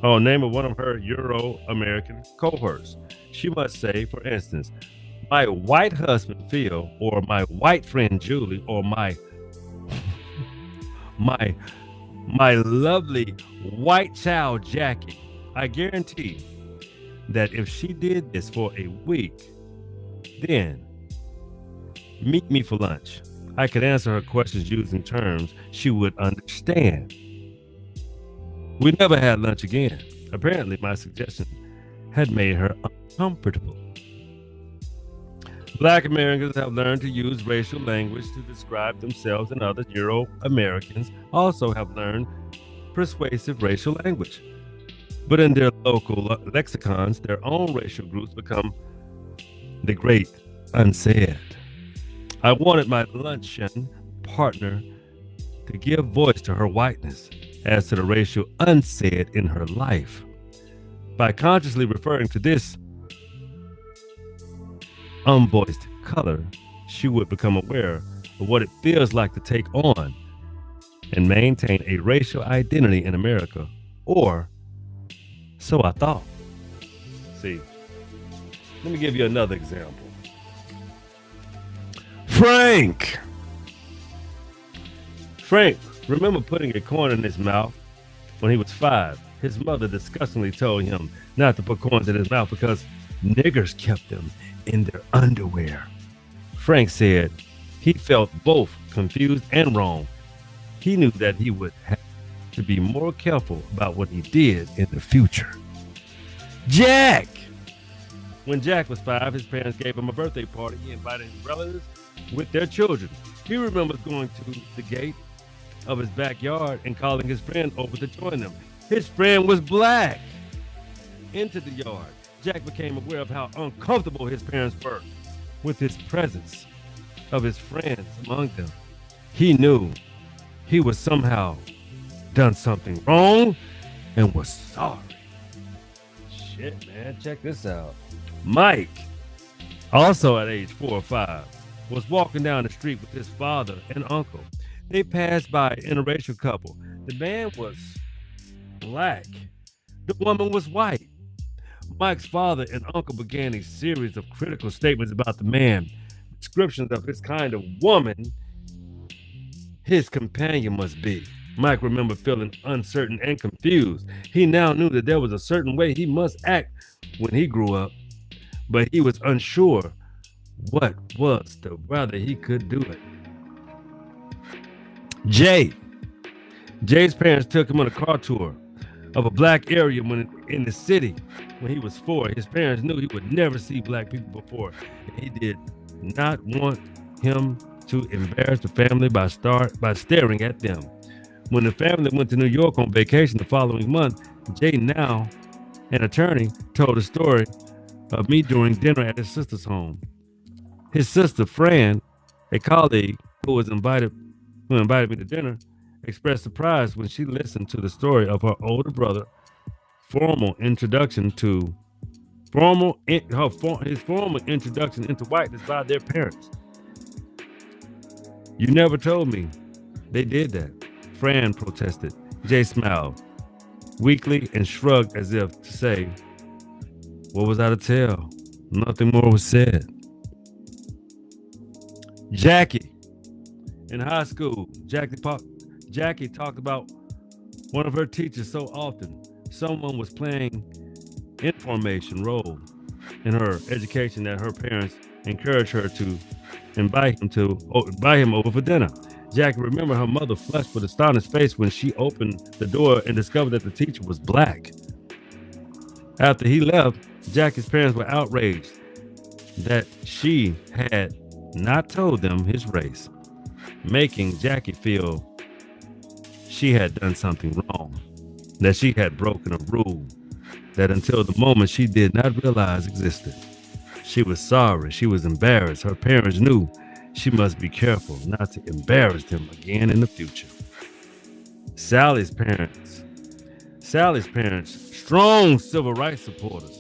S1: Or name of one of her Euro-American cohorts. She must say, for instance, my white husband Phil, or my white friend Julie, or my lovely white child Jackie. I guarantee that if she did this for a week, then meet me for lunch. I could answer her questions using terms she would understand. We never had lunch again. Apparently, my suggestion had made her uncomfortable. Black Americans have learned to use racial language to describe themselves, and other Euro-Americans also have learned persuasive racial language. But in their local lexicons, their own racial groups become the great unsaid. I wanted my luncheon partner to give voice to her whiteness as to the racial unsaid in her life. By consciously referring to this unvoiced color, she would become aware of what it feels like to take on and maintain a racial identity in America, or so I thought. See, let me give you another example. Frank, remember putting a corn in his mouth when he was 5. His mother disgustingly told him not to put corns in his mouth because niggers kept them in their underwear. Frank said he felt both confused and wrong. He knew that he would have to be more careful about what he did in the future. Jack! When Jack was 5, his parents gave him a birthday party. He invited his relatives with their children. He remembers going to the gate of his backyard and calling his friend over to join them. His friend was black. Into the yard, Jack became aware of how uncomfortable his parents were with his presence of his friends among them. He knew he was somehow done something wrong and was sorry. Shit, man, check this out. Mike, also at age 4 or 5, was walking down the street with his father and uncle. They passed by an interracial couple. The man was black. The woman was white. Mike's father and uncle began a series of critical statements about the man, descriptions of his kind of woman his companion must be. Mike remembered feeling uncertain and confused. He now knew that there was a certain way he must act when he grew up, but he was unsure what was the whether he could do it. Jay's parents took him on a car tour of a black area when in the city when he was 4. His parents knew he would never see black people before, and he did not want him to embarrass the family by staring at them. When the family went to New York on vacation the following month, Jay, now an attorney, told a story of me during dinner at his sister's home. His sister, Fran, a colleague who invited me to dinner, expressed surprise when she listened to the story of her older brother, his formal introduction into whiteness by their parents. You never told me they did that, Fran protested. Jay smiled weakly and shrugged as if to say, what was I to tell? Nothing more was said. Jackie. In high school, Jackie talked about one of her teachers so often. Someone was playing information role in her education that her parents encouraged her to invite him over for dinner. Jackie remembered her mother flushed with astonished face when she opened the door and discovered that the teacher was black. After he left, Jackie's parents were outraged that she had not told them his race, making Jackie feel she had done something wrong, that she had broken a rule that until the moment she did not realize existed. She was sorry, she was embarrassed. Her parents knew she must be careful not to embarrass them again in the future. Sally's parents, strong civil rights supporters,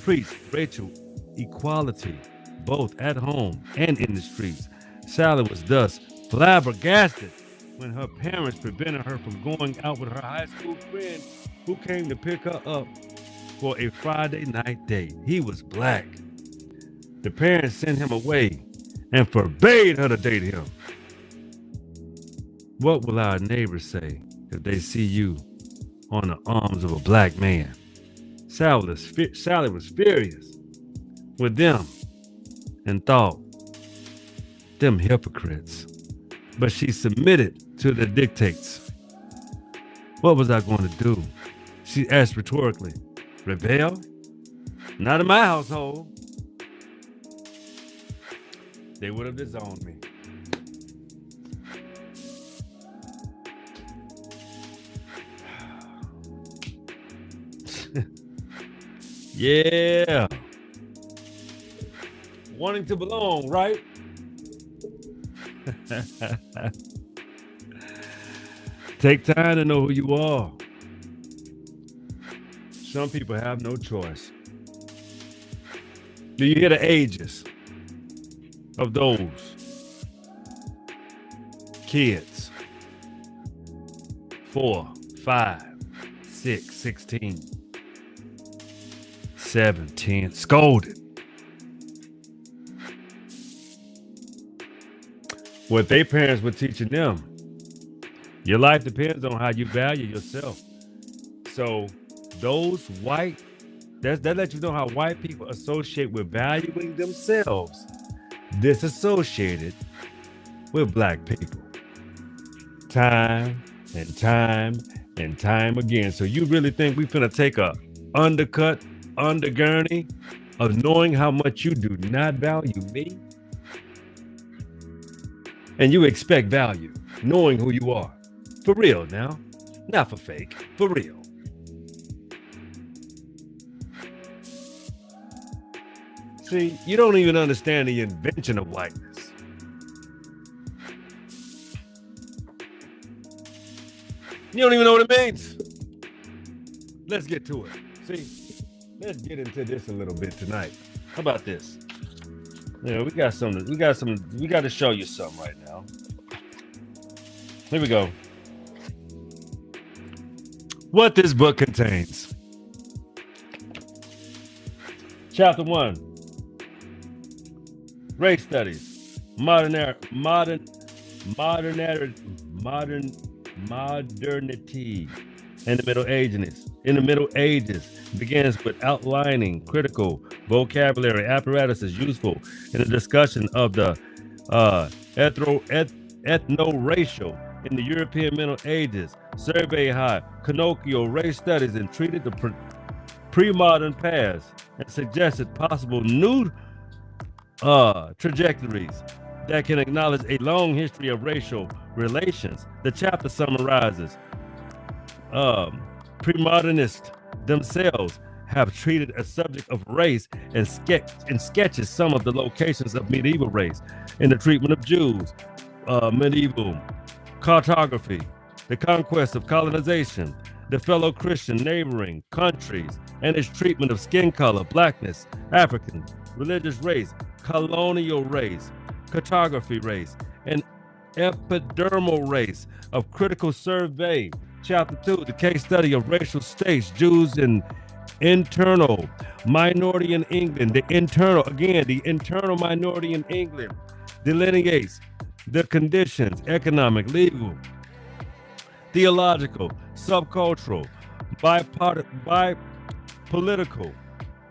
S1: preached racial equality both at home and in the streets. Sally was thus flabbergasted when her parents prevented her from going out with her high school friend who came to pick her up for a Friday night date. He was black. The parents sent him away and forbade her to date him. What will our neighbors say if they see you on the arms of a black man? Sally was furious with them and thought, them hypocrites. But she submitted to the dictates. What was I going to do? She asked rhetorically. Rebel? Not in my household. They would have disowned me. Yeah. Wanting to belong, right? Take time to know who you are. Some people have no choice. Do you hear the ages of those kids? 4, 5, 6, 16, 7, 10, scolded. What their parents were teaching them. Your life depends on how you value yourself. So those white, that lets you know how white people associate with valuing themselves, disassociated with black people. Time and time and time again. So you really think we finna take a undergurney of knowing how much you do not value me? And you expect value, knowing who you are. For real now, not for fake, for real. See, you don't even understand the invention of whiteness. You don't even know what it means. Let's get to it. See, let's get into this a little bit tonight. How about this? Yeah, we got to show you something right now. Here we go. What this book contains. Chapter 1. Race Studies. Modernity in the Middle Ages begins with outlining critical vocabulary apparatuses useful in the discussion of the ethno-racial in the European Middle Ages. Survey how colloquial race studies and treated the pre-modern past and suggested possible new trajectories that can acknowledge a long history of racial relations. The chapter summarizes pre-modernists themselves have treated a subject of race and sketches some of the locations of medieval race in the treatment of Jews, medieval cartography, the conquest of colonization, the fellow Christian neighboring countries, and its treatment of skin color, blackness, African, religious race, colonial race, cartography race, and epidermal race of critical survey. Chapter 2, the case study of racial states, Jews and internal minority in England. The internal minority in England delineates the conditions, economic, legal, theological, subcultural, political,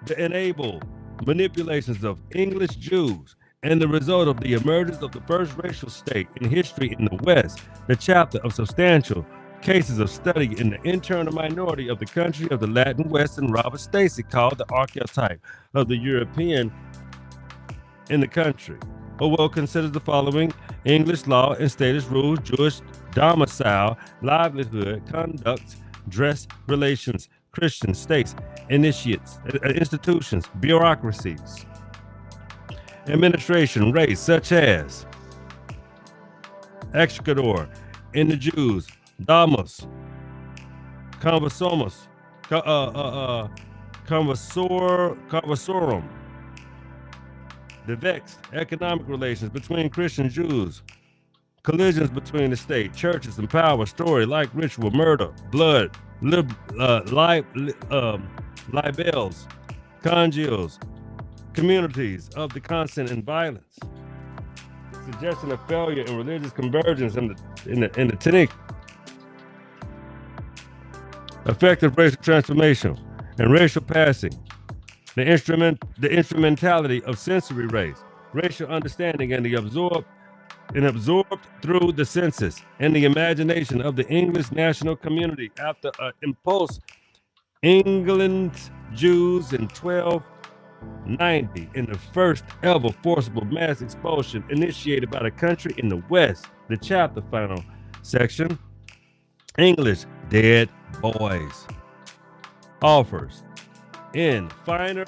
S1: the enable manipulations of English Jews, and the result of the emergence of the first racial state in history in the West. The chapter of substantial cases of study in the internal minority of the country of the Latin West, and Robert Stacy called the archetype of the European in the country. Orwell considers the following English law and status rules: Jewish domicile, livelihood, conduct, dress, relations, Christian states, initiates, institutions, bureaucracies, administration, race, such as Executor, in the Jews, Damus, Conversomus, Conversorum, the vexed economic relations between Christian Jews, collisions between the state, churches, and power, story like ritual, murder, blood, libels, congeals, communities of the constant and violence, suggestion of failure in religious convergence in the technique, effective racial transformation and racial passing, the instrumentality of sensory race, racial understanding, and absorbed through the senses and the imagination of the English national community after an impulse England's Jews in 1290 in the first ever forcible mass expulsion initiated by the country in the West. The chapter final section, English dead boys, offers in finer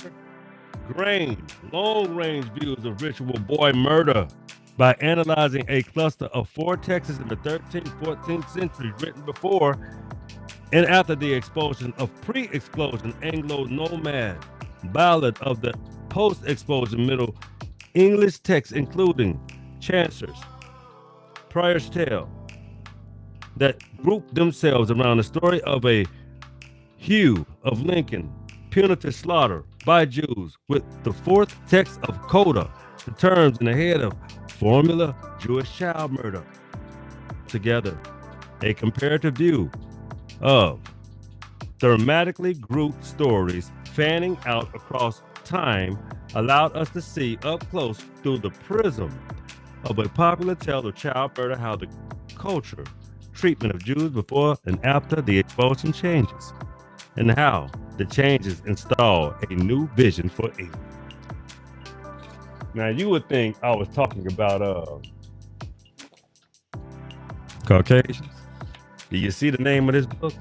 S1: grained, long-range views of ritual boy murder by analyzing a cluster of 4 texts in the 13th, 14th centuries written before and after the expulsion of pre-expulsion Anglo-nomad ballad of the post-expulsion Middle English texts, including Chancer's Prior's Tale, that group themselves around the story of a Hugh of Lincoln punitive slaughter by Jews, with the 4th text of Coda, the terms in the head of formula Jewish child murder. Together, a comparative view of thematically grouped stories fanning out across time allowed us to see up close through the prism of a popular tale of child murder how the culture, treatment of Jews before and after the expulsion changes, and how the changes install a new vision for England. Now, you would think I was talking about Caucasians. Do you see the name of this book?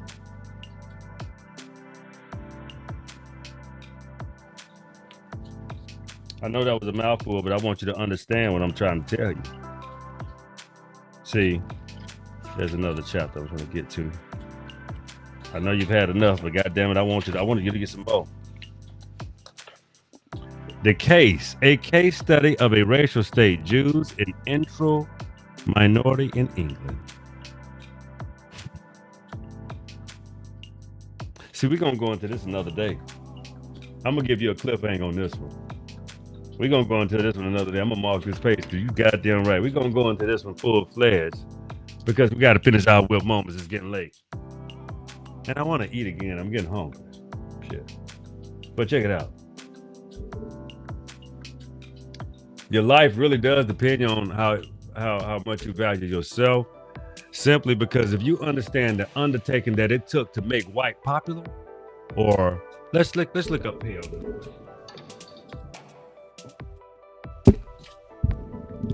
S1: I know that was a mouthful, but I want you to understand what I'm trying to tell you. See, there's another chapter I was going to get to. I know you've had enough, but goddamn it, I wanted you to get some more. The case, a case study of a racial state, Jews in intro minority in England. See, we're going to go into this another day. I'm going to give you a cliffhanger on this one. We're going to go into this one another day. I'm going to mark this page because you goddamn right. We're going to go into this one full-fledged because we got to finish our Will Moments. It's getting late. And I want to eat again. I'm getting hungry. Shit. But check it out. Your life really does depend on how much you value yourself. Simply because if you understand the undertaking that it took to make white popular, or let's look up pale.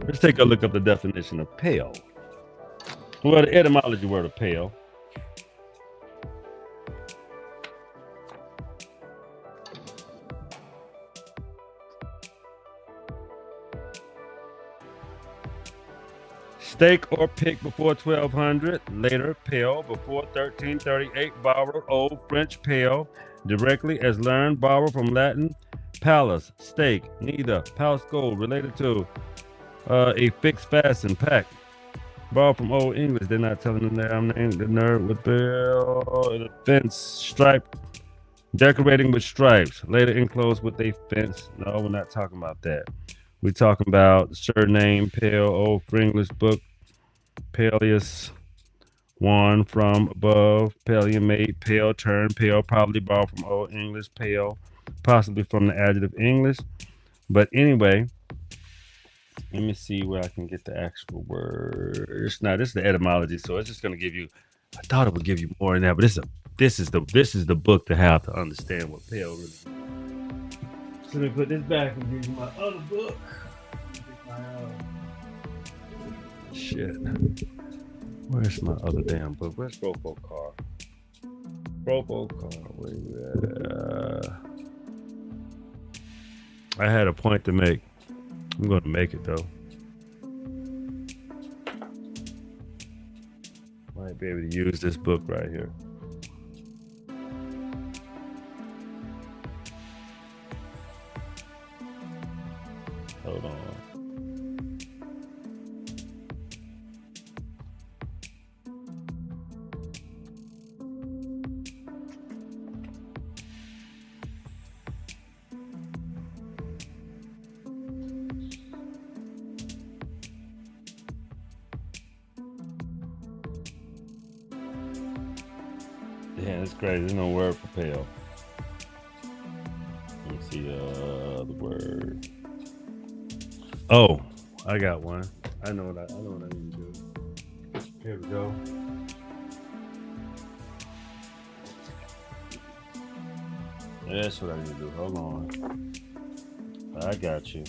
S1: Let's take a look up the definition of pale. Well, the etymology word of pale. Stake or pick before 1200, later pale before 1338, borrowed Old French pale, directly as learned, borrowed from Latin palace, stake, neither, palsco, related to a fixed fasten pack, borrowed from Old English. They're not telling them that I'm named the nerd with the fence stripe, decorating with stripes, later enclosed with a fence. No, we're not talking about that. We're talking about surname, pale, Old English book, Peleus, one from above, Pelian made, pale, turn, pale, probably borrowed from Old English, pale, possibly from the adjective English. But anyway, let me see where I can get the actual words. Now, this is the etymology, so it's just going to give you I thought it would give you more than that, but this is the book to have to understand what pale really is. So let me put this back and give you my other book. Shit. Where's my other damn book? Where's Robocar? Robocar, where you at? I had a point to make. I'm going to make it though. Might be able to use this book right here. Hold on. Yeah, it's crazy. There's no word for pale. Let me see the word. Oh, I got one. I know what I need to do. Here we go. That's what I need to do. Hold on. I got you.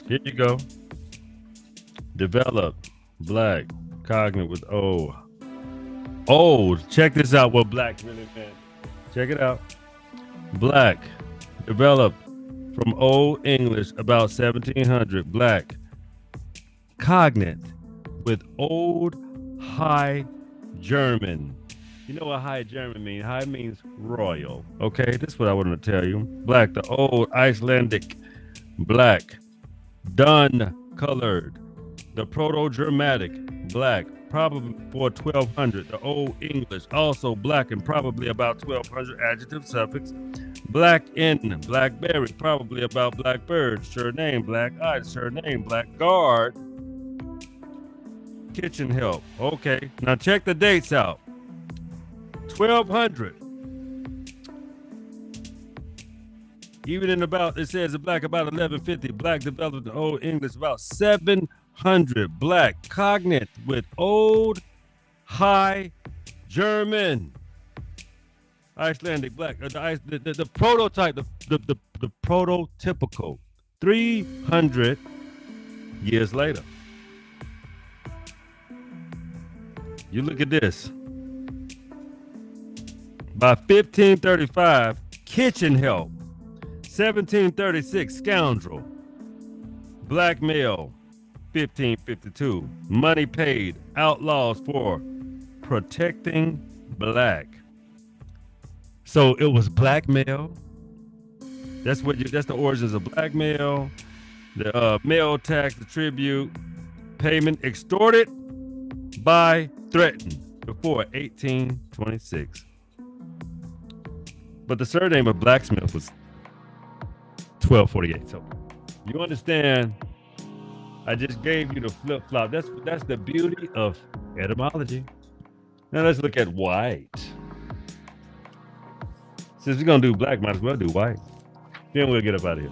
S1: Here you go. Develop, black, cognate with O. Old. Check this out what black really meant. Check it out. Black. Developed from Old English about 1700. Black. Cognate with Old High German. You know what High German means? High means royal. Okay, this is what I wanted to tell you. Black, the Old Icelandic. Black. Dun colored. The Proto-Germanic. Black. Probably for 1200. The Old English. Also black and probably about 1200. Adjective, suffix. Black in. Blackberry. Probably about blackbird. Surname. Black eyed. Surname. Black guard. Kitchen help. Okay. Now check the dates out. 1200. Even in about, it says black about 1150. Black developed in Old English about 700. Black cognate with Old High German. Icelandic black. The prototype, the prototypical. 300 years later. You look at this. By 1535, kitchen help. 1736, scoundrel. Blackmail, 1552. Money paid, outlaws for protecting black. So it was blackmail. That's the origins of blackmail. The mail tax, the tribute, payment extorted by threatened before 1826. But the surname of blacksmith was 1248. So you understand, I just gave you the flip-flop. That's the beauty of etymology. Now let's look at white. Since we're gonna do black, might as well do white. Then we'll get up out of here.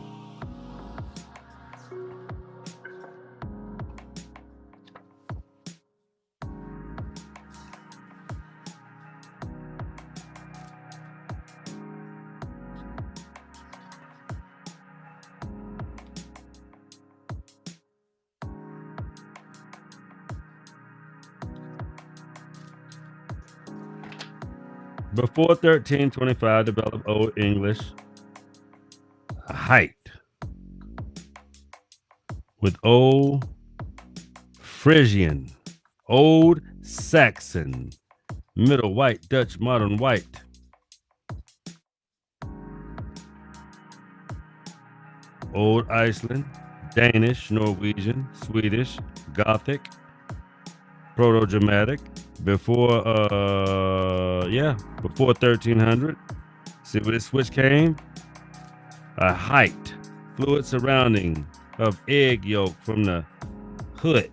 S1: Before 1325, developed Old English. Height. With Old Frisian. Old Saxon. Middle White, Dutch, Modern White. Old Iceland. Danish, Norwegian, Swedish, Gothic. Proto-Germanic. Before 1300, See where this switch came? A height, fluid surrounding of egg yolk from the hood.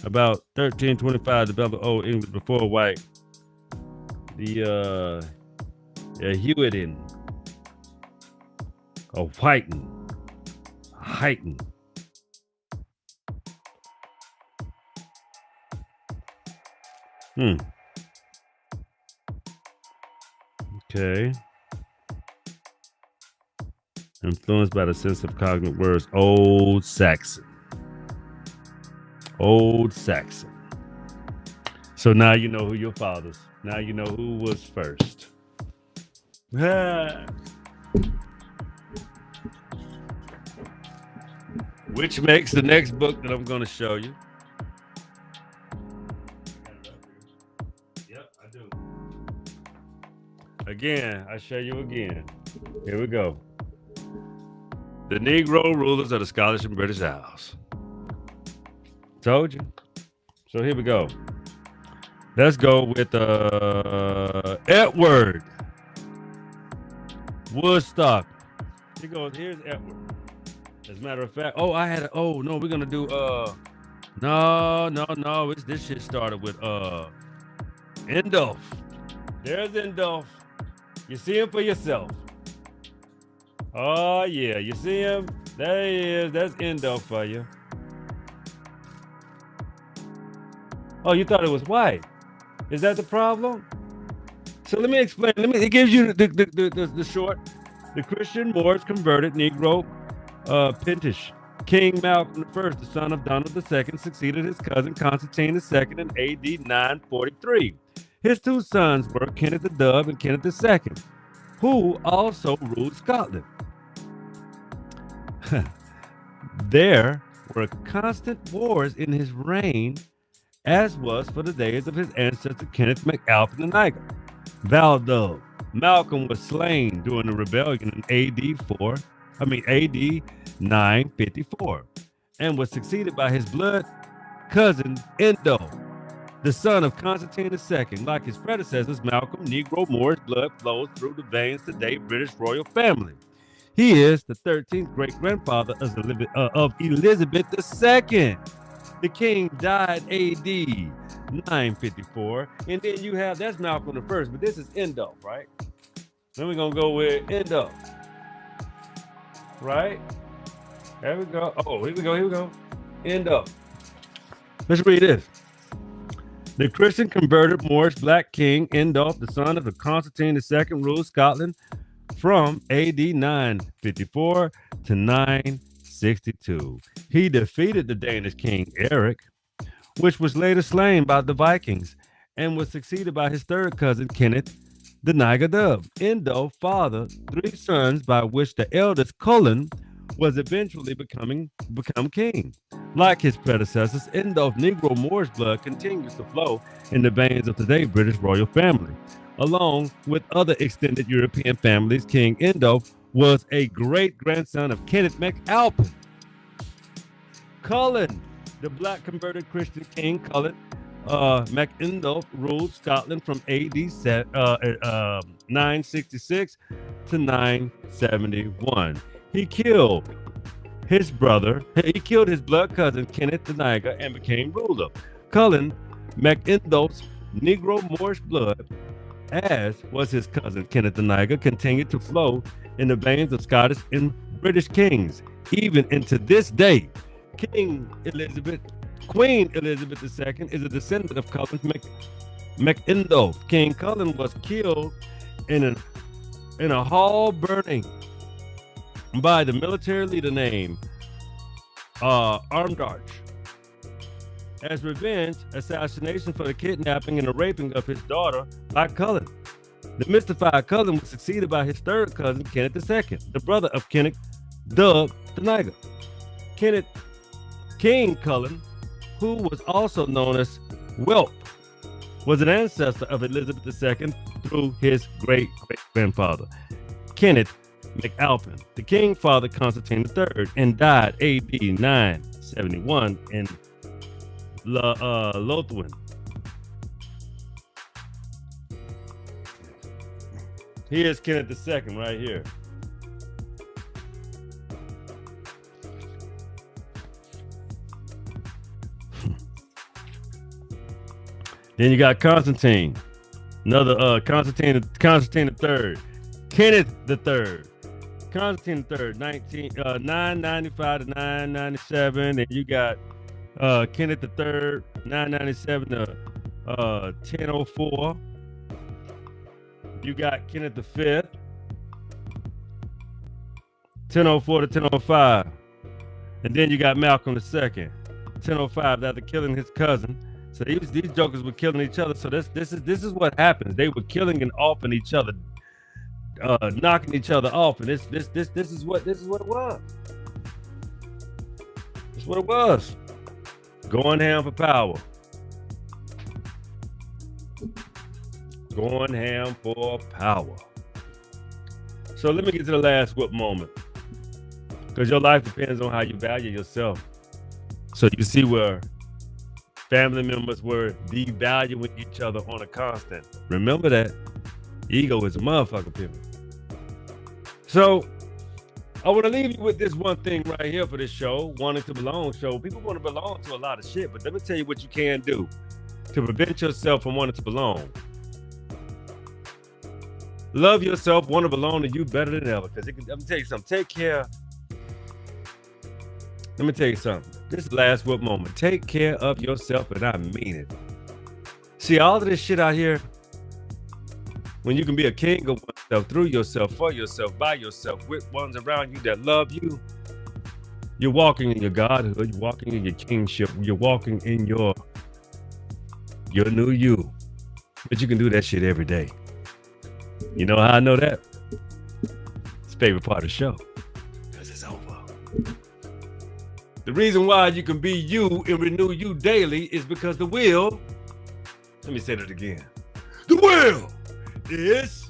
S1: About 1325 developed Old English before white. The Hewitin, a whiten, heighten. Okay. Influenced by the sense of cognate words. Old Saxon. Old Saxon. So now you know who your fathers. Now you know who was first. Which makes the next book that I'm going to show you. Yep, I do. Again, I show you again. Here we go. The Negro Rulers of the Scottish and British Isles. Told you. So here we go. Let's go with Edward Woodstock. Here's Edward. As a matter of fact, we're gonna do no. This shit started with Indulf. There's Indulf. You see him for yourself. Oh yeah, you see him? There he is. That's Indulf for you. Oh, you thought it was white? Is that the problem? So let me explain. It gives you the short. The Christian Moors converted Negro Pintish. King Malcolm I, the son of Donald II, succeeded his cousin Constantine II in AD 943. His two sons were Kenneth the Dove and Kenneth II, who also ruled Scotland. There were constant wars in his reign, as was for the days of his ancestor Kenneth MacAlpin the Niger. Valdove. Malcolm was slain during the rebellion in AD 954, and was succeeded by his blood cousin Endo, the son of Constantine II. Like his predecessors, Malcolm, Negro Moorish blood flows through the veins today British royal family. He is the 13th great-grandfather of Elizabeth II. The king died AD 954, and then you have, that's Malcolm I, but this is Endo, right? Then we're going to go with Endo, right? There we go. Oh, here we go. Endo. Let's read this. The Christian converted Moorish black king Indulf, the son of the Constantine II, ruled Scotland from AD 954 to 962. He defeated the Danish king Eric, which was later slain by the Vikings, and was succeeded by his third cousin Kenneth the Niger Dove. Indulf fathered 3 sons, by which the eldest, Cullen, was eventually become king. Like his predecessors, Indulf Negro Moorish blood continues to flow in the veins of today's British royal family. Along with other extended European families, King Indulf was a great-grandson of Kenneth MacAlpin. Cullen, the black converted Christian king Cullen MacIndulf, ruled Scotland from AD 966 to 971. He killed his blood cousin Kenneth the Niger and became ruler. Cullen MacIndulf's Negro Moorish blood, as was his cousin Kenneth the Niger, continued to flow in the veins of Scottish and British kings. Even into this day, Queen Elizabeth II is a descendant of Cullen MacIndulf. King Cullen was killed in a hall burning by the military leader named Armdarch. As revenge, assassination for the kidnapping and the raping of his daughter by Cullen. The mystified Cullen was succeeded by his third cousin, Kenneth II, the brother of Kenneth Dove the Niger. King Cullen, who was also known as Whelp, was an ancestor of Elizabeth II through his great-great-grandfather, Kenneth MacAlpin. The king fathered Constantine III and died AD 971 in Lothwin. Here's Kenneth II right here. Then you got Constantine, another Constantine III, Kenneth III, Constantine III, 995 to 997, and you got Kenneth III, 997 to 1004. You got Kenneth V, 1004 to 1005, and then you got Malcolm II, 1005 after killing his cousin. So these jokers were killing each other. So this is what happens. They were killing and offing each other, knocking each other off, and this is what it was. This is what it was. Going ham for power. Going ham for power. So let me get to the last whoop moment, because your life depends on how you value yourself. So you see where family members were devaluing each other on a constant. Remember that. Ego is a motherfucker, people. So I want to leave you with this one thing right here for this show, Wanting to Belong show. People want to belong to a lot of shit, but let me tell you what you can do to prevent yourself from wanting to belong. Love yourself, want to belong to you better than ever. Because let me tell you something. Let me tell you something. This is the last whoop moment. Take care of yourself, and I mean it. See, all of this shit out here, when you can be a king of oneself, through yourself, for yourself, by yourself, with ones around you that love you, you're walking in your godhood, you're walking in your kingship, you're walking in your new you. But you can do that shit every day. You know how I know that? It's the favorite part of the show. Because it's over. The reason why you can be you and renew you daily is because the will, let me say that again. The will is